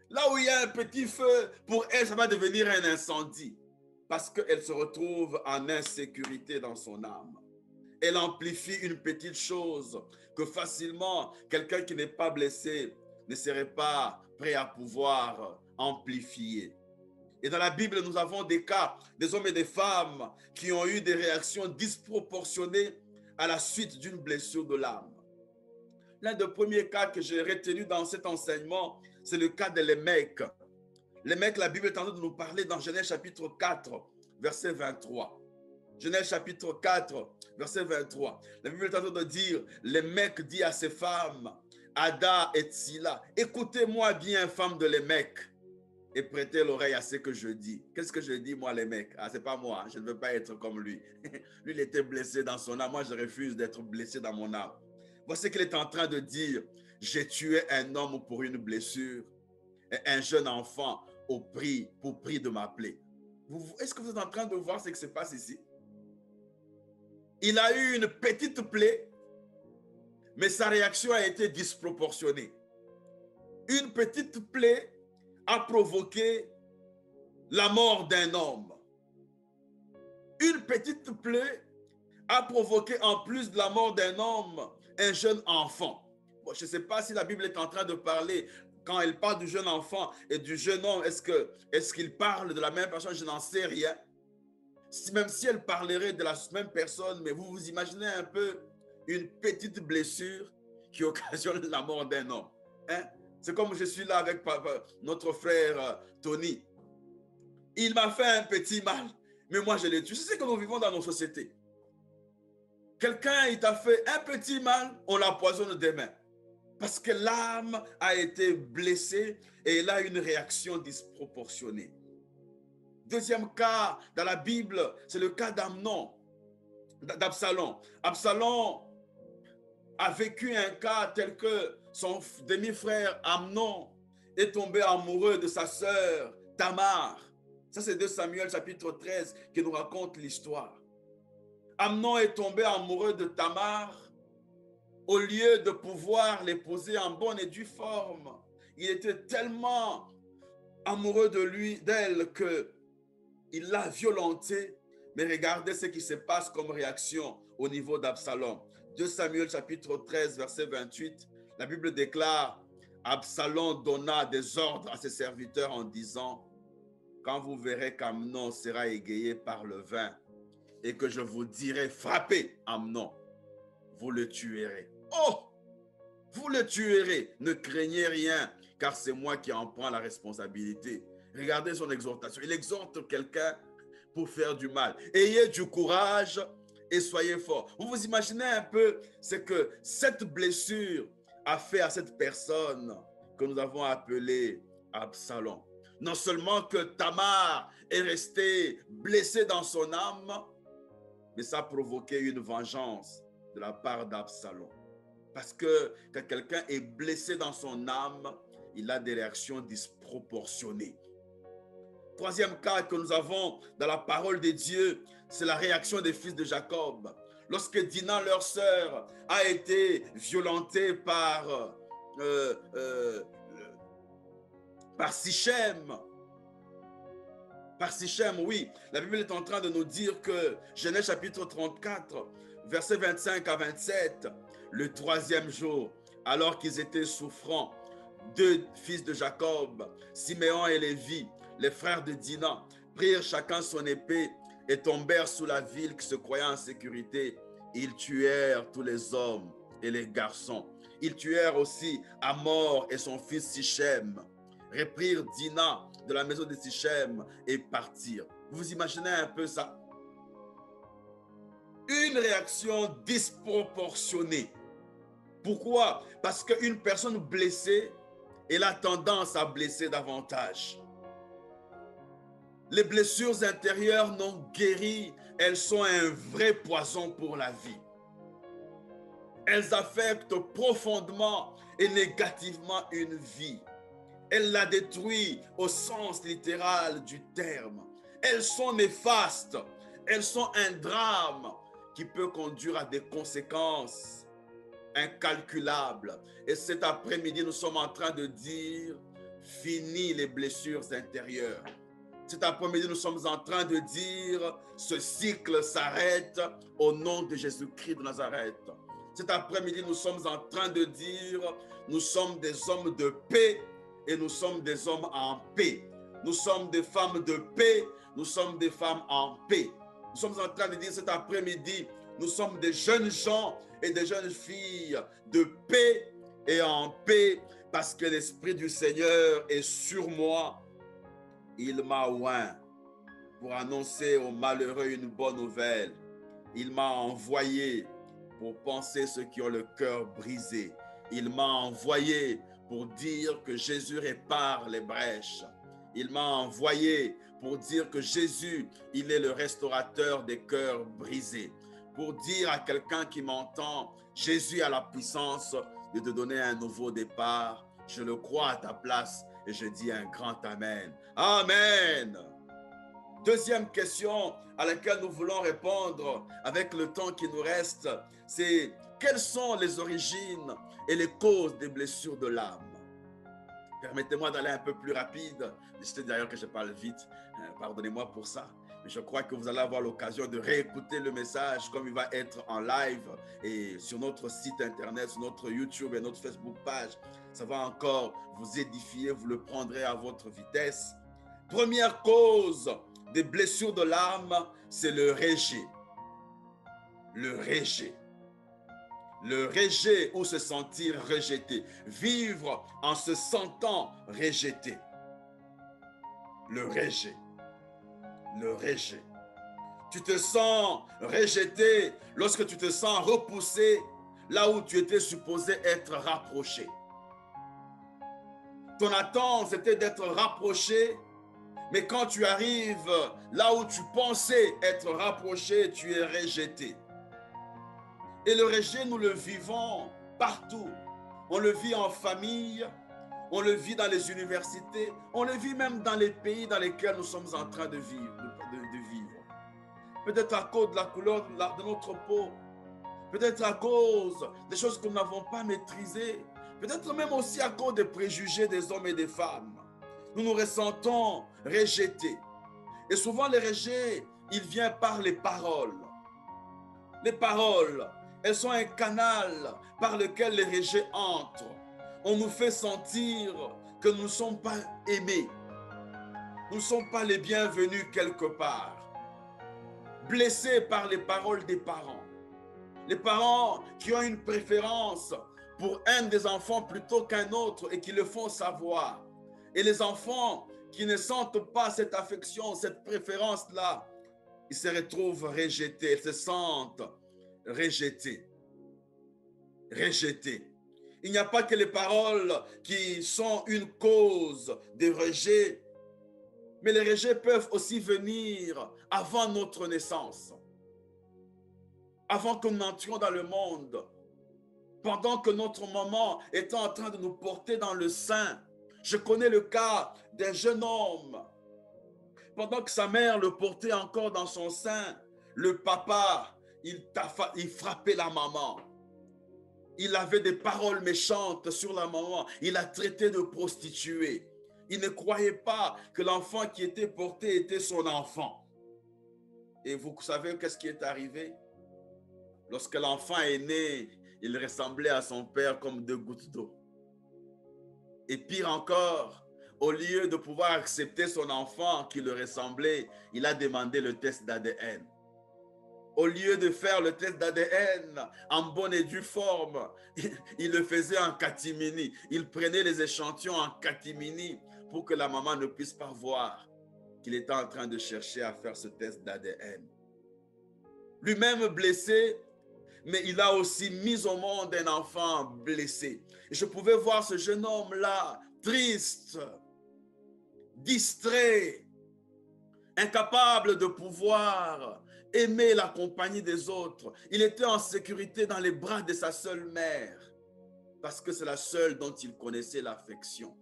Là où il y a un petit feu, pour elle, ça va devenir un incendie. Parce qu'elle se retrouve en insécurité dans son âme. Elle amplifie une petite chose que facilement, quelqu'un qui n'est pas blessé ne serait pas prêt à pouvoir amplifier. Et dans la Bible, nous avons des cas, des hommes et des femmes qui ont eu des réactions disproportionnées à la suite d'une blessure de l'âme. L'un des premiers cas que j'ai retenu dans cet enseignement, c'est le cas de Lémec. Lémec, la Bible est en train de nous parler dans Genèse chapitre 4, verset 23. Genèse chapitre 4, verset 23. La Bible est en train de dire, Lémec dit à ses femmes, Ada et Tsila, écoutez-moi bien, femme de Lémec, et prêtez l'oreille à ce que je dis. Qu'est-ce que je dis, moi, Lémec? Ah, c'est pas moi, je ne veux pas être comme lui. Lui, il était blessé dans son âme. Moi, je refuse d'être blessé dans mon âme. Voici ce qu'il est en train de dire. J'ai tué un homme pour une blessure et un jeune enfant pour prix de ma plaie. Est-ce que vous êtes en train de voir ce qui se passe ici? Il a eu une petite plaie, mais sa réaction a été disproportionnée. Une petite plaie a provoqué la mort d'un homme. Une petite plaie a provoqué, en plus de la mort d'un homme, un jeune enfant. Bon, je ne sais pas si la Bible est en train de parler Quand il parle du jeune enfant et du jeune homme, est-ce qu'il parle de la même personne? Je n'en sais rien. Même si elle parlerait de la même personne, mais vous vous imaginez un peu une petite blessure qui occasionne la mort d'un homme. Hein? C'est comme je suis là avec notre frère Tony. Il m'a fait un petit mal, mais moi je l'ai tué. C'est ce que nous vivons dans nos sociétés. Quelqu'un, il t'a fait un petit mal, on l'empoisonne demain. Parce que l'âme a été blessée et elle a une réaction disproportionnée. Deuxième cas dans la Bible, c'est le cas d'Absalom. Absalom a vécu un cas tel que son demi-frère Amnon est tombé amoureux de sa sœur Tamar. Ça, c'est 2 Samuel chapitre 13 qui nous raconte l'histoire. Amnon est tombé amoureux de Tamar. Au lieu de pouvoir l'épouser en bonne et due forme, il était tellement amoureux d'elle qu'il l'a violentée. Mais regardez ce qui se passe comme réaction au niveau d'Absalom. 2 Samuel chapitre 13, verset 28, la Bible déclare: Absalom donna des ordres à ses serviteurs en disant: quand vous verrez qu'Amnon sera égayé par le vin et que je vous dirai frappez Amnon, vous le tuerez. Oh! Vous le tuerez. Ne craignez rien, car c'est moi qui en prends la responsabilité. Regardez son exhortation. Il exhorte quelqu'un pour faire du mal. Ayez du courage et soyez forts. Vous vous imaginez un peu ce que cette blessure a fait à cette personne que nous avons appelée Absalom. Non seulement que Tamar est restée blessée dans son âme, mais ça a provoqué une vengeance de la part d'Absalom. Parce que quand quelqu'un est blessé dans son âme, il a des réactions disproportionnées. Troisième cas que nous avons dans la parole de Dieu, c'est la réaction des fils de Jacob. Lorsque Dina, leur sœur, a été violentée par Sichem. Par Sichem, oui. La Bible est en train de nous dire que Genèse chapitre 34, versets 25 à 27, le 3e jour, alors qu'ils étaient souffrants, 2 fils de Jacob, Siméon et Lévi, les frères de Dina, prirent chacun son épée et tombèrent sous la ville qui se croyait en sécurité. Ils tuèrent tous les hommes et les garçons. Ils tuèrent aussi Amor et son fils Sichem, reprirent Dina de la maison de Sichem et partirent. Vous imaginez un peu ça? Une réaction disproportionnée. Pourquoi? Parce qu'une personne blessée, elle a tendance à blesser davantage. Les blessures intérieures non guéries, elles sont un vrai poison pour la vie. Elles affectent profondément et négativement une vie. Elles la détruisent au sens littéral du terme. Elles sont néfastes. Elles sont un drame qui peut conduire à des conséquences incalculables. Et cet après-midi, nous sommes en train de dire, fini les blessures intérieures. Cet après-midi, nous sommes en train de dire, ce cycle s'arrête au nom de Jésus-Christ de Nazareth. Cet après-midi, nous sommes en train de dire, nous sommes des hommes de paix et nous sommes des hommes en paix. Nous sommes des femmes de paix, nous sommes des femmes en paix. Nous sommes en train de dire cet après-midi, nous sommes des jeunes gens et des jeunes filles de paix et en paix parce que l'Esprit du Seigneur est sur moi. Il m'a oint pour annoncer aux malheureux une bonne nouvelle. Il m'a envoyé pour penser ceux qui ont le cœur brisé. Il m'a envoyé pour dire que Jésus répare les brèches. Il m'a envoyé pour dire que Jésus, il est le restaurateur des cœurs brisés. Pour dire à quelqu'un qui m'entend, Jésus a la puissance de te donner un nouveau départ. Je le crois à ta place et je dis un grand Amen. Amen. Deuxième question à laquelle nous voulons répondre avec le temps qui nous reste, c'est quelles sont les origines et les causes des blessures de l'âme? Permettez-moi d'aller un peu plus rapide. Je sais d'ailleurs que je parle vite. Pardonnez-moi pour ça. Je crois que vous allez avoir l'occasion de réécouter le message comme il va être en live et sur notre site internet, sur notre YouTube et notre Facebook page. Ça va encore vous édifier, vous le prendrez à votre vitesse. Première cause des blessures de l'âme, c'est le rejet. Le rejet. Le rejet ou se sentir rejeté. Vivre en se sentant rejeté. Le rejet. Le rejet. Tu te sens rejeté lorsque tu te sens repoussé là où tu étais supposé être rapproché. Ton attente, c'était d'être rapproché, mais quand tu arrives là où tu pensais être rapproché, tu es rejeté. Et le rejet, nous le vivons partout. On le vit en famille, on le vit dans les universités, on le vit même dans les pays dans lesquels nous sommes en train de vivre. Peut-être à cause de la couleur de notre peau, peut-être à cause des choses que nous n'avons pas maîtrisées, peut-être même aussi à cause des préjugés des hommes et des femmes. Nous nous ressentons rejetés. Et souvent, le rejet, il vient par les paroles. Les paroles, elles sont un canal par lequel les rejets entrent. On nous fait sentir que nous ne sommes pas aimés. Nous ne sommes pas les bienvenus quelque part. Blessés par les paroles des parents. Les parents qui ont une préférence pour un des enfants plutôt qu'un autre et qui le font savoir. Et les enfants qui ne sentent pas cette affection, cette préférence-là, ils se retrouvent rejetés, ils se sentent rejetés. Rejetés. Il n'y a pas que les paroles qui sont une cause de rejet, mais les rejets peuvent aussi venir avant notre naissance. Avant que nous entrions dans le monde, pendant que notre maman est en train de nous porter dans le sein. Je connais le cas d'un jeune homme. Pendant que sa mère le portait encore dans son sein, le papa, il frappait la maman. Il avait des paroles méchantes sur la maman. Il la traitait de prostituée. Il ne croyait pas que l'enfant qui était porté était son enfant. Et vous savez qu'est-ce qui est arrivé? Lorsque l'enfant est né, il ressemblait à son père comme deux gouttes d'eau. Et pire encore, au lieu de pouvoir accepter son enfant qui le ressemblait, il a demandé le test d'ADN. Au lieu de faire le test d'ADN en bonne et due forme, il le faisait en catimini. Il prenait les échantillons en catimini pour que la maman ne puisse pas voir qu'il était en train de chercher à faire ce test d'ADN. Lui-même blessé, mais il a aussi mis au monde un enfant blessé. Et je pouvais voir ce jeune homme-là, triste, distrait, incapable de pouvoir aimer la compagnie des autres. Il était en sécurité dans les bras de sa seule mère, parce que c'est la seule dont il connaissait l'affection.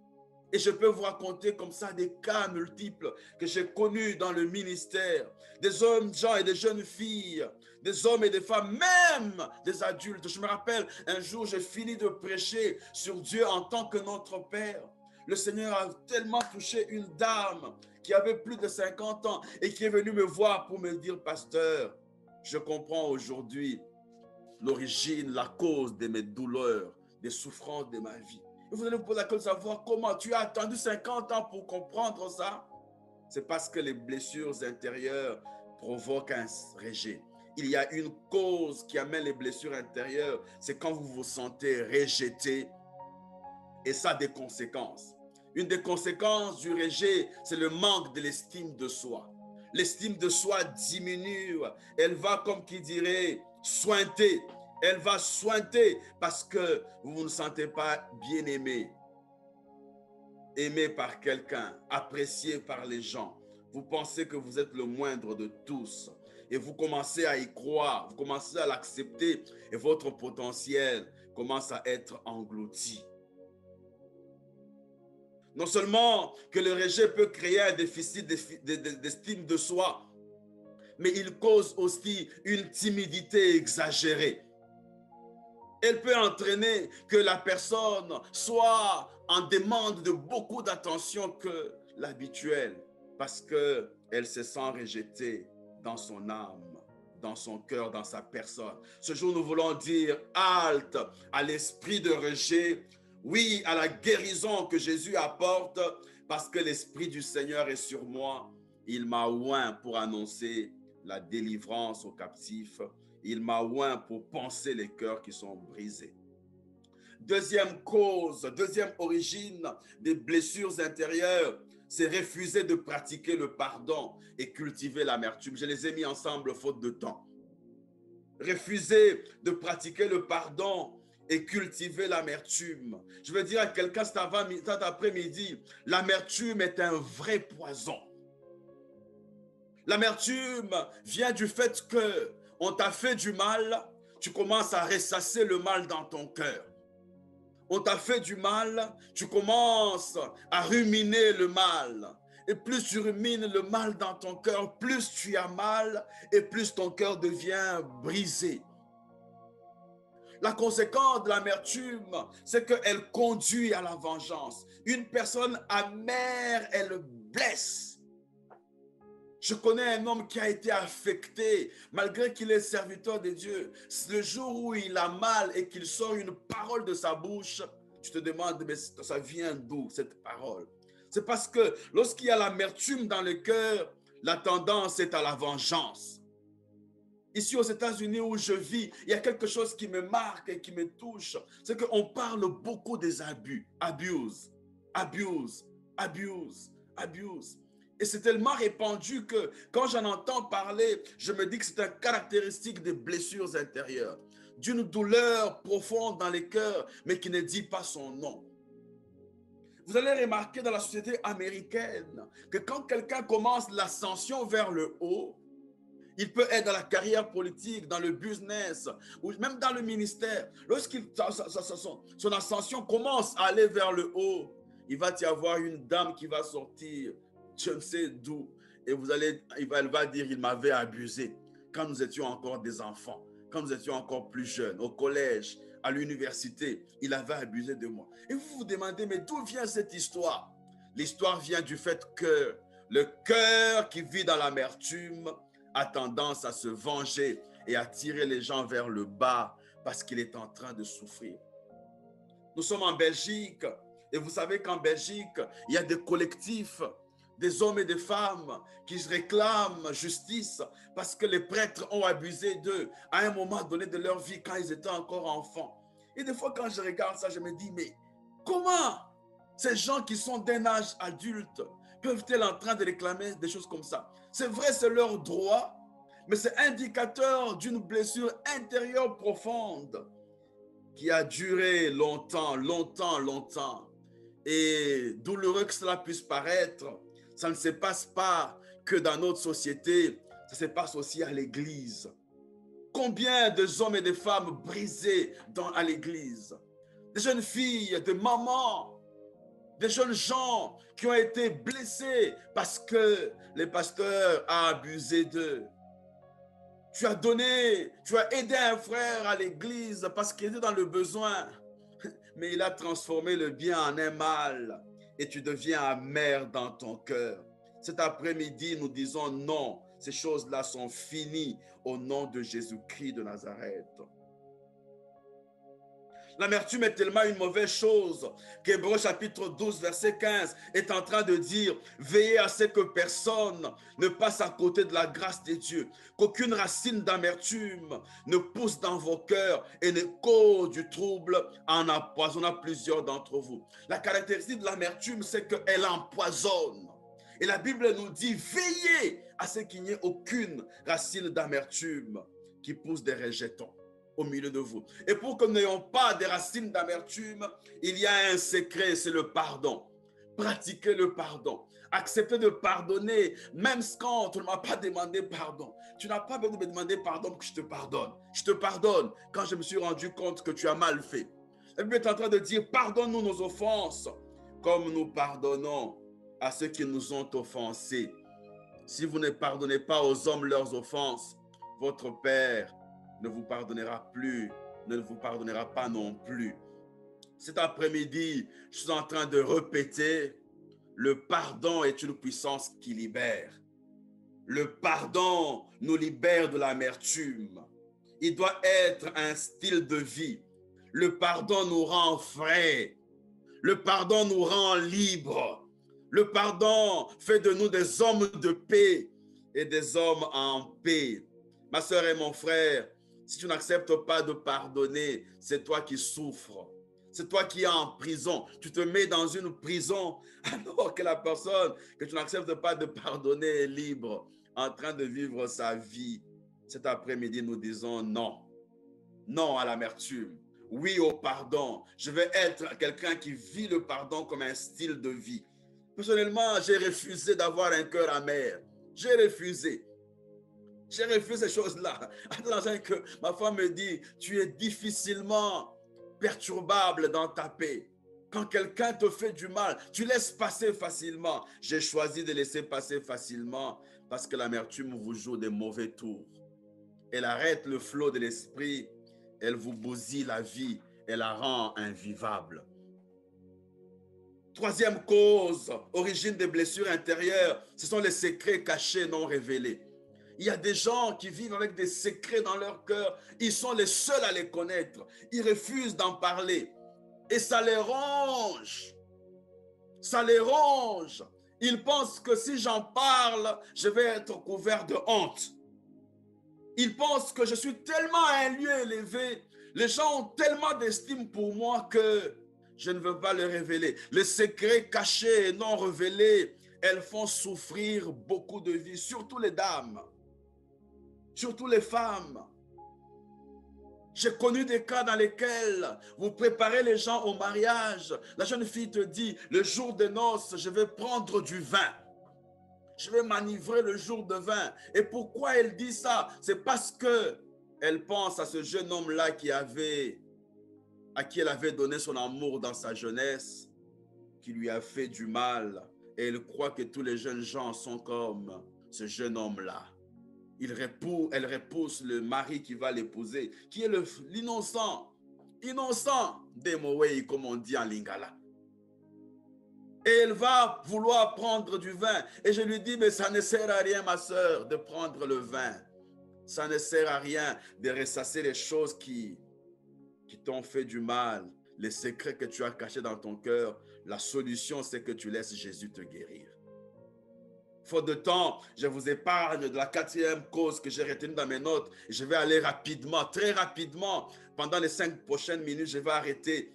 Et je peux vous raconter comme ça des cas multiples que j'ai connus dans le ministère. Des hommes, gens et des jeunes filles, des hommes et des femmes, même des adultes. Je me rappelle, un jour, j'ai fini de prêcher sur Dieu en tant que notre Père. Le Seigneur a tellement touché une dame qui avait plus de 50 ans et qui est venue me voir pour me dire, pasteur, je comprends aujourd'hui l'origine, la cause de mes douleurs, des souffrances de ma vie. Vous allez vous poser la question de savoir comment tu as attendu 50 ans pour comprendre ça. C'est parce que les blessures intérieures provoquent un rejet. Il y a une cause qui amène les blessures intérieures. C'est quand vous vous sentez rejeté. Et ça a des conséquences. Une des conséquences du rejet, c'est le manque de l'estime de soi. L'estime de soi diminue. Elle va, comme qui dirait, sointer. Elle va sointer parce que vous ne vous sentez pas bien aimé. Aimé par quelqu'un, apprécié par les gens. Vous pensez que vous êtes le moindre de tous. Et vous commencez à y croire, vous commencez à l'accepter et votre potentiel commence à être englouti. Non seulement que le rejet peut créer un déficit d'estime de soi, mais il cause aussi une timidité exagérée. Elle peut entraîner que la personne soit en demande de beaucoup d'attention que l'habituel, parce qu'elle se sent rejetée dans son âme, dans son cœur, dans sa personne. Ce jour, nous voulons dire halte à l'esprit de rejet, oui à la guérison que Jésus apporte, parce que l'Esprit du Seigneur est sur moi. Il m'a oint pour annoncer la délivrance aux captifs. Il m'a oint pour panser les cœurs qui sont brisés. Deuxième cause, deuxième origine des blessures intérieures, c'est refuser de pratiquer le pardon et cultiver l'amertume. Je les ai mis ensemble faute de temps. Refuser de pratiquer le pardon et cultiver l'amertume. Je veux dire à quelqu'un cet après-midi, l'amertume est un vrai poison. L'amertume vient du fait que on t'a fait du mal, tu commences à ressasser le mal dans ton cœur. On t'a fait du mal, tu commences à ruminer le mal. Et plus tu rumines le mal dans ton cœur, plus tu as mal et plus ton cœur devient brisé. La conséquence de l'amertume, c'est qu'elle conduit à la vengeance. Une personne amère, elle blesse. Je connais un homme qui a été affecté, malgré qu'il est serviteur de Dieu. Le jour où il a mal et qu'il sort une parole de sa bouche, tu te demandes, mais ça vient d'où cette parole? C'est parce que lorsqu'il y a l'amertume dans le cœur, la tendance est à la vengeance. Ici aux États-Unis où je vis, il y a quelque chose qui me marque et qui me touche. C'est qu'on parle beaucoup des abus. Abuse. Et c'est tellement répandu que quand j'en entends parler, je me dis que c'est une caractéristique des blessures intérieures, d'une douleur profonde dans les cœurs, mais qui ne dit pas son nom. Vous allez remarquer dans la société américaine que quand quelqu'un commence l'ascension vers le haut, il peut être dans la carrière politique, dans le business, ou même dans le ministère. Lorsqu'il son ascension commence à aller vers le haut, il va y avoir une dame qui va sortir, je ne sais d'où, et elle va dire, il m'avait abusé quand nous étions encore des enfants, quand nous étions encore plus jeunes, au collège, à l'université, il avait abusé de moi. Et vous vous demandez, mais d'où vient cette histoire? L'histoire vient du fait que le cœur qui vit dans l'amertume a tendance à se venger et à tirer les gens vers le bas parce qu'il est en train de souffrir. Nous sommes en Belgique et vous savez qu'en Belgique, il y a des collectifs, des hommes et des femmes qui réclament justice parce que les prêtres ont abusé d'eux à un moment donné de leur vie quand ils étaient encore enfants. Et des fois quand je regarde ça, je me dis, mais comment ces gens qui sont d'un âge adulte peuvent-ils en train de réclamer des choses comme ça? C'est vrai, c'est leur droit, mais c'est indicateur d'une blessure intérieure profonde qui a duré longtemps. Et douloureux que cela puisse paraître, ça ne se passe pas que dans notre société, ça se passe aussi à l'église. Combien de hommes et de femmes brisés à l'église? Des jeunes filles, des mamans, des jeunes gens qui ont été blessés parce que les pasteurs ont abusé d'eux. Tu as aidé un frère à l'église parce qu'il était dans le besoin, mais il a transformé le bien en un mal et tu deviens amer dans ton cœur. Cet après-midi, nous disons non, ces choses-là sont finies au nom de Jésus-Christ de Nazareth. L'amertume est tellement une mauvaise chose qu'Hébreux chapitre 12 verset 15 est en train de dire « Veillez à ce que personne ne passe à côté de la grâce de Dieu, qu'aucune racine d'amertume ne pousse dans vos cœurs et ne cause du trouble en empoisonnant plusieurs d'entre vous. » La caractéristique de l'amertume, c'est qu'elle empoisonne. Et la Bible nous dit « Veillez à ce qu'il n'y ait aucune racine d'amertume qui pousse des rejetons au milieu de vous. » Et pour que nous n'ayons pas des racines d'amertume, il y a un secret, c'est le pardon. Pratiquez le pardon. Acceptez de pardonner, même quand tu ne m'as pas demandé pardon. Tu n'as pas besoin de me demander pardon pour que je te pardonne. Je te pardonne quand je me suis rendu compte que tu as mal fait. La Bible est en train de dire, pardonne-nous nos offenses, comme nous pardonnons à ceux qui nous ont offensés. Si vous ne pardonnez pas aux hommes leurs offenses, votre Père ne vous pardonnera plus, ne vous pardonnera pas non plus. Cet après-midi, je suis en train de répéter, Le pardon est une puissance qui libère. Le pardon nous libère de l'amertume. Il doit être un style de vie. Le pardon nous rend frais. Le pardon nous rend libres. Le pardon fait de nous des hommes de paix et des hommes en paix. Ma sœur et mon frère, si tu n'acceptes pas de pardonner, c'est toi qui souffres. C'est toi qui es en prison. Tu te mets dans une prison alors que la personne que tu n'acceptes pas de pardonner est libre, en train de vivre sa vie. Cet après-midi, nous disons non. Non à l'amertume. Oui au pardon. Je vais être quelqu'un qui vit le pardon comme un style de vie. Personnellement, j'ai refusé d'avoir un cœur amer. J'ai refusé. J'ai refusé ces choses-là. Que ma femme me dit, tu es difficilement perturbable dans ta paix. Quand quelqu'un te fait du mal, tu laisses passer facilement. J'ai choisi de laisser passer facilement parce que l'amertume vous joue des mauvais tours. Elle arrête le flot de l'esprit, elle vous bousille la vie, elle la rend invivable. Troisième cause, origine des blessures intérieures, ce sont les secrets cachés non révélés. Il y a des gens qui vivent avec des secrets dans leur cœur. Ils sont les seuls à les connaître. Ils refusent d'en parler. Et ça les ronge. Ça les ronge. Ils pensent que si j'en parle, je vais être couvert de honte. Ils pensent que je suis tellement à un lieu élevé. Les gens ont tellement d'estime pour moi que je ne veux pas le révéler. Les secrets cachés et non révélés, elles font souffrir beaucoup de vies, surtout les dames. Surtout les femmes. J'ai connu des cas dans lesquels vous préparez les gens au mariage. La jeune fille te dit, le jour des noces, je vais prendre du vin. Je vais m'enivrer le jour de vin. Et pourquoi elle dit ça? C'est parce que elle pense à ce jeune homme-là à qui elle avait donné son amour dans sa jeunesse, qui lui a fait du mal. Et elle croit que tous les jeunes gens sont comme ce jeune homme-là. Elle repousse le mari qui va l'épouser, qui est l'innocent, Demowei, comme on dit en lingala. Et elle va vouloir prendre du vin. Et je lui dis, mais ça ne sert à rien, ma soeur, de prendre le vin. Ça ne sert à rien de ressasser les choses qui t'ont fait du mal, les secrets que tu as cachés dans ton cœur. La solution, c'est que tu laisses Jésus te guérir. Faute de temps, je vous épargne de la quatrième cause que j'ai retenue dans mes notes. Je vais aller rapidement, très rapidement. Pendant les 5 prochaines minutes, je vais arrêter.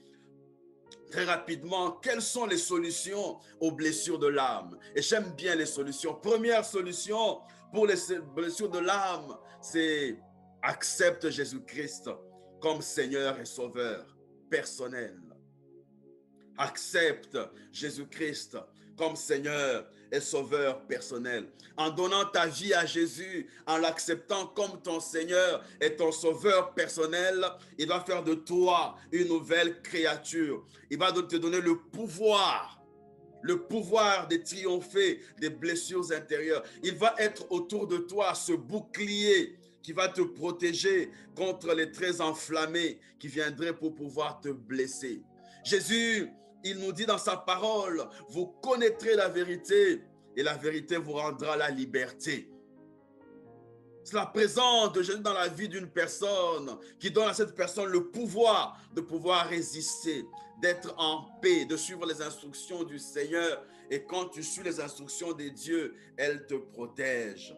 Très rapidement, quelles sont les solutions aux blessures de l'âme? Et j'aime bien les solutions. Première solution pour les blessures de l'âme, c'est accepte Jésus-Christ comme Seigneur et Sauveur personnel. Accepte Jésus-Christ comme Seigneur et Sauveur personnel. En donnant ta vie à Jésus, en l'acceptant comme ton Seigneur et ton Sauveur personnel, il va faire de toi une nouvelle créature. Il va te donner le pouvoir de triompher des blessures intérieures. Il va être autour de toi ce bouclier qui va te protéger contre les traits enflammés qui viendraient pour pouvoir te blesser. Jésus, il nous dit dans sa parole, vous connaîtrez la vérité et la vérité vous rendra la liberté. C'est la présence de Jésus dans la vie d'une personne qui donne à cette personne le pouvoir de pouvoir résister, d'être en paix, de suivre les instructions du Seigneur. Et quand tu suis les instructions de Dieu, elles te protègent.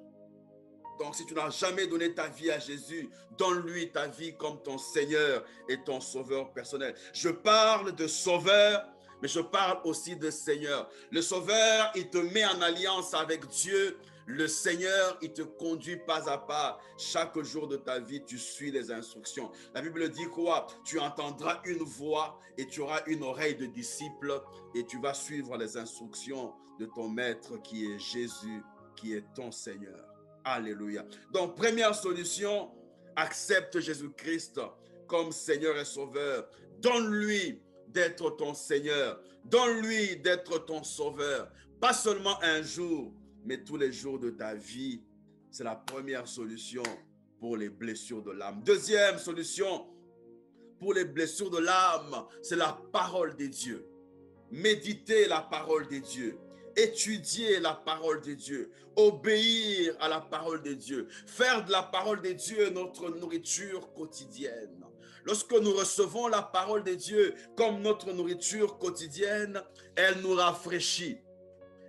Donc, si tu n'as jamais donné ta vie à Jésus, donne-lui ta vie comme ton Seigneur et ton Sauveur personnel. Je parle de Sauveur, mais je parle aussi de Seigneur. Le Sauveur, il te met en alliance avec Dieu. Le Seigneur, il te conduit pas à pas. Chaque jour de ta vie, tu suis les instructions. La Bible dit quoi? Tu entendras une voix et tu auras une oreille de disciple et tu vas suivre les instructions de ton Maître qui est Jésus, qui est ton Seigneur. Alléluia. Donc, première solution, accepte Jésus-Christ comme Seigneur et Sauveur. Donne-lui d'être ton Seigneur. Donne-lui d'être ton Sauveur. Pas seulement un jour, mais tous les jours de ta vie. C'est la première solution pour les blessures de l'âme. Deuxième solution pour les blessures de l'âme, c'est la parole de Dieu. Méditez la parole de Dieu. étudier la parole de Dieu, obéir à la parole de Dieu, faire de la parole de Dieu notre nourriture quotidienne. Lorsque nous recevons la parole de Dieu comme notre nourriture quotidienne, elle nous rafraîchit.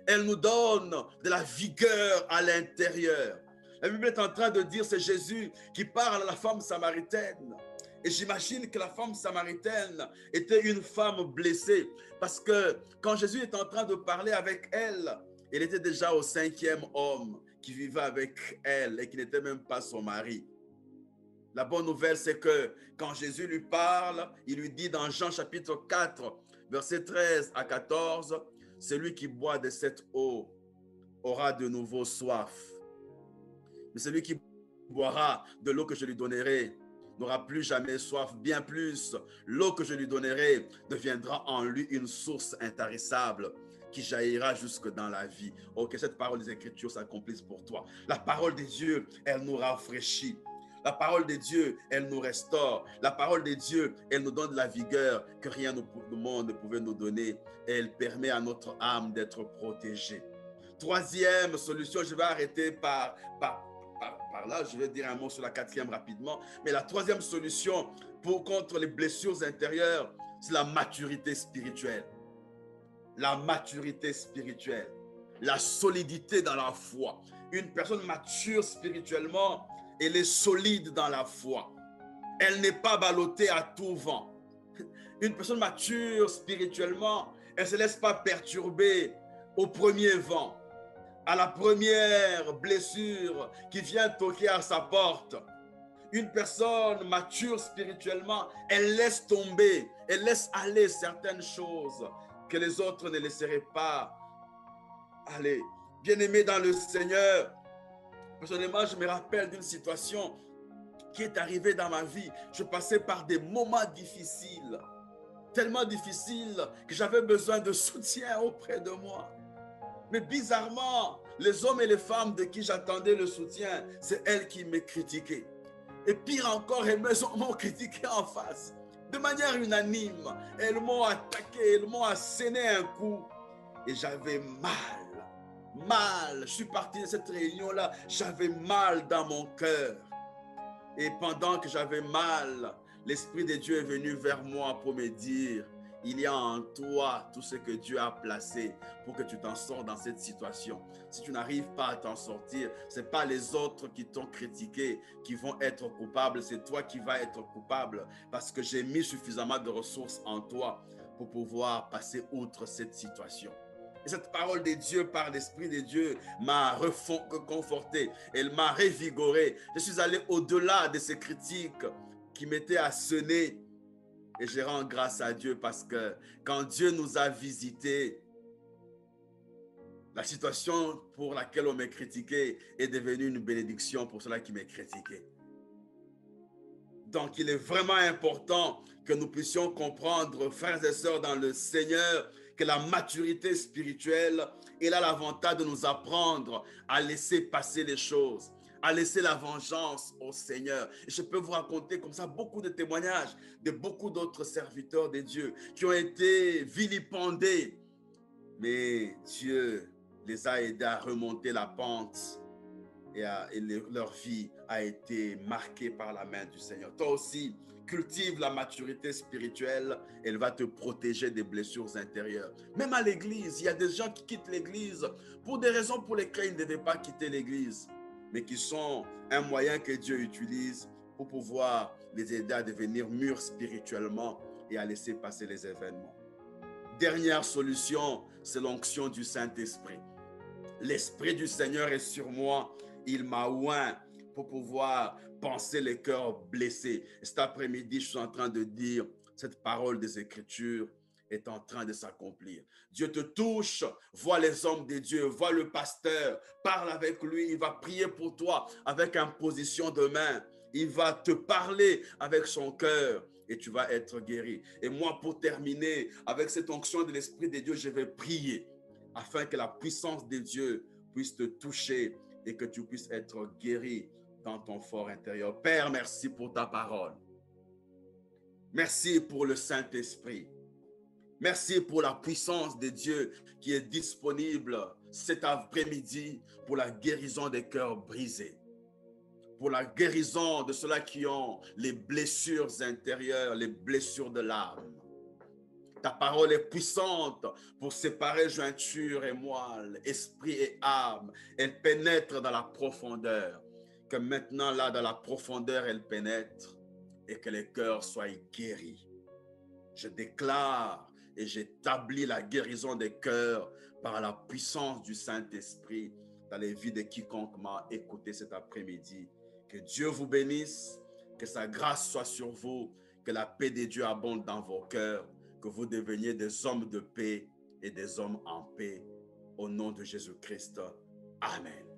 Elle nous donne de la vigueur à l'intérieur. La Bible est en train de dire, c'est Jésus qui parle à la femme samaritaine. Et j'imagine que la femme samaritaine était une femme blessée. Parce que quand Jésus est en train de parler avec elle, il était déjà au 5e homme qui vivait avec elle et qui n'était même pas son mari. La bonne nouvelle, c'est que quand Jésus lui parle, il lui dit dans Jean chapitre 4, versets 13 à 14, « Celui qui boit de cette eau aura de nouveau soif. Mais celui qui boira de l'eau que je lui donnerai n'aura plus jamais soif. Bien plus, l'eau que je lui donnerai deviendra en lui une source intarissable qui jaillira jusque dans la vie. » Oh, que cette parole des Écritures s'accomplisse pour toi. La parole de Dieu, elle nous rafraîchit. La parole de Dieu, elle nous restaure. La parole de Dieu, elle nous donne de la vigueur que rien au monde ne pouvait nous donner. Et elle permet à notre âme d'être protégée. Troisième solution, je vais arrêter par là, je vais dire un mot sur la quatrième rapidement. Mais la troisième solution contre les blessures intérieures, c'est la maturité spirituelle. La maturité spirituelle. La solidité dans la foi. Une personne mature spirituellement, elle est solide dans la foi. Elle n'est pas ballottée à tout vent. Une personne mature spirituellement, elle ne se laisse pas perturber au premier vent, à la première blessure qui vient toquer à sa porte. Une personne mature spirituellement, elle laisse tomber, elle laisse aller certaines choses que les autres ne laisseraient pas aller. Bien-aimé dans le Seigneur, personnellement, je me rappelle d'une situation qui est arrivée dans ma vie. Je passais par des moments difficiles, tellement difficiles que j'avais besoin de soutien auprès de moi. Mais bizarrement, les hommes et les femmes de qui j'attendais le soutien, c'est elles qui me critiquaient. Et pire encore, elles m'ont critiqué en face, de manière unanime. Elles m'ont attaqué, elles m'ont asséné un coup. Et j'avais mal. Je suis parti de cette réunion-là, j'avais mal dans mon cœur. Et pendant que j'avais mal, l'Esprit de Dieu est venu vers moi pour me dire, il y a en toi tout ce que Dieu a placé pour que tu t'en sors dans cette situation. Si tu n'arrives pas à t'en sortir, ce n'est pas les autres qui t'ont critiqué qui vont être coupables, c'est toi qui vas être coupable parce que j'ai mis suffisamment de ressources en toi pour pouvoir passer outre cette situation. Et cette parole de Dieu par l'Esprit de Dieu m'a conforté, elle m'a révigoré. Je suis allé au-delà de ces critiques qui m'étaient assénées. Et je rends grâce à Dieu parce que quand Dieu nous a visités, la situation pour laquelle on m'a critiqué est devenue une bénédiction pour ceux-là qui m'ont critiqué. Donc, il est vraiment important que nous puissions comprendre, frères et sœurs dans le Seigneur, que la maturité spirituelle, elle a l'avantage de nous apprendre à laisser passer les choses, à laisser la vengeance au Seigneur. Et je peux vous raconter comme ça beaucoup de témoignages de beaucoup d'autres serviteurs de Dieu qui ont été vilipendés, mais Dieu les a aidés à remonter la pente et leur vie a été marquée par la main du Seigneur. Toi aussi, cultive la maturité spirituelle, elle va te protéger des blessures intérieures. Même à l'église, il y a des gens qui quittent l'église pour des raisons pour lesquelles ils ne devaient pas quitter l'église, mais qui sont un moyen que Dieu utilise pour pouvoir les aider à devenir mûrs spirituellement et à laisser passer les événements. Dernière solution, c'est l'onction du Saint-Esprit. L'Esprit du Seigneur est sur moi, il m'a oint pour pouvoir penser les cœurs blessés. Et cet après-midi, je suis en train de dire, cette parole des Écritures est en train de s'accomplir. Dieu te touche, vois les hommes de Dieu, vois le pasteur, parle avec lui, il va prier pour toi avec imposition de main. Il va te parler avec son cœur et tu vas être guéri. Et moi, pour terminer, avec cette onction de l'Esprit de Dieu, je vais prier afin que la puissance de Dieu puisse te toucher et que tu puisses être guéri dans ton fort intérieur. Père, merci pour ta parole. Merci pour le Saint-Esprit. Merci pour la puissance de Dieu qui est disponible cet après-midi pour la guérison des cœurs brisés, pour la guérison de ceux-là qui ont les blessures intérieures, les blessures de l'âme. Ta parole est puissante pour séparer jointure et moelle, esprit et âme. Elle pénètre dans la profondeur. Que maintenant, là, dans la profondeur, elle pénètre et que les cœurs soient guéris. Je déclare et j'établis la guérison des cœurs par la puissance du Saint-Esprit dans les vies de quiconque m'a écouté cet après-midi. Que Dieu vous bénisse, que sa grâce soit sur vous, que la paix de Dieu abonde dans vos cœurs, que vous deveniez des hommes de paix et des hommes en paix. Au nom de Jésus-Christ. Amen.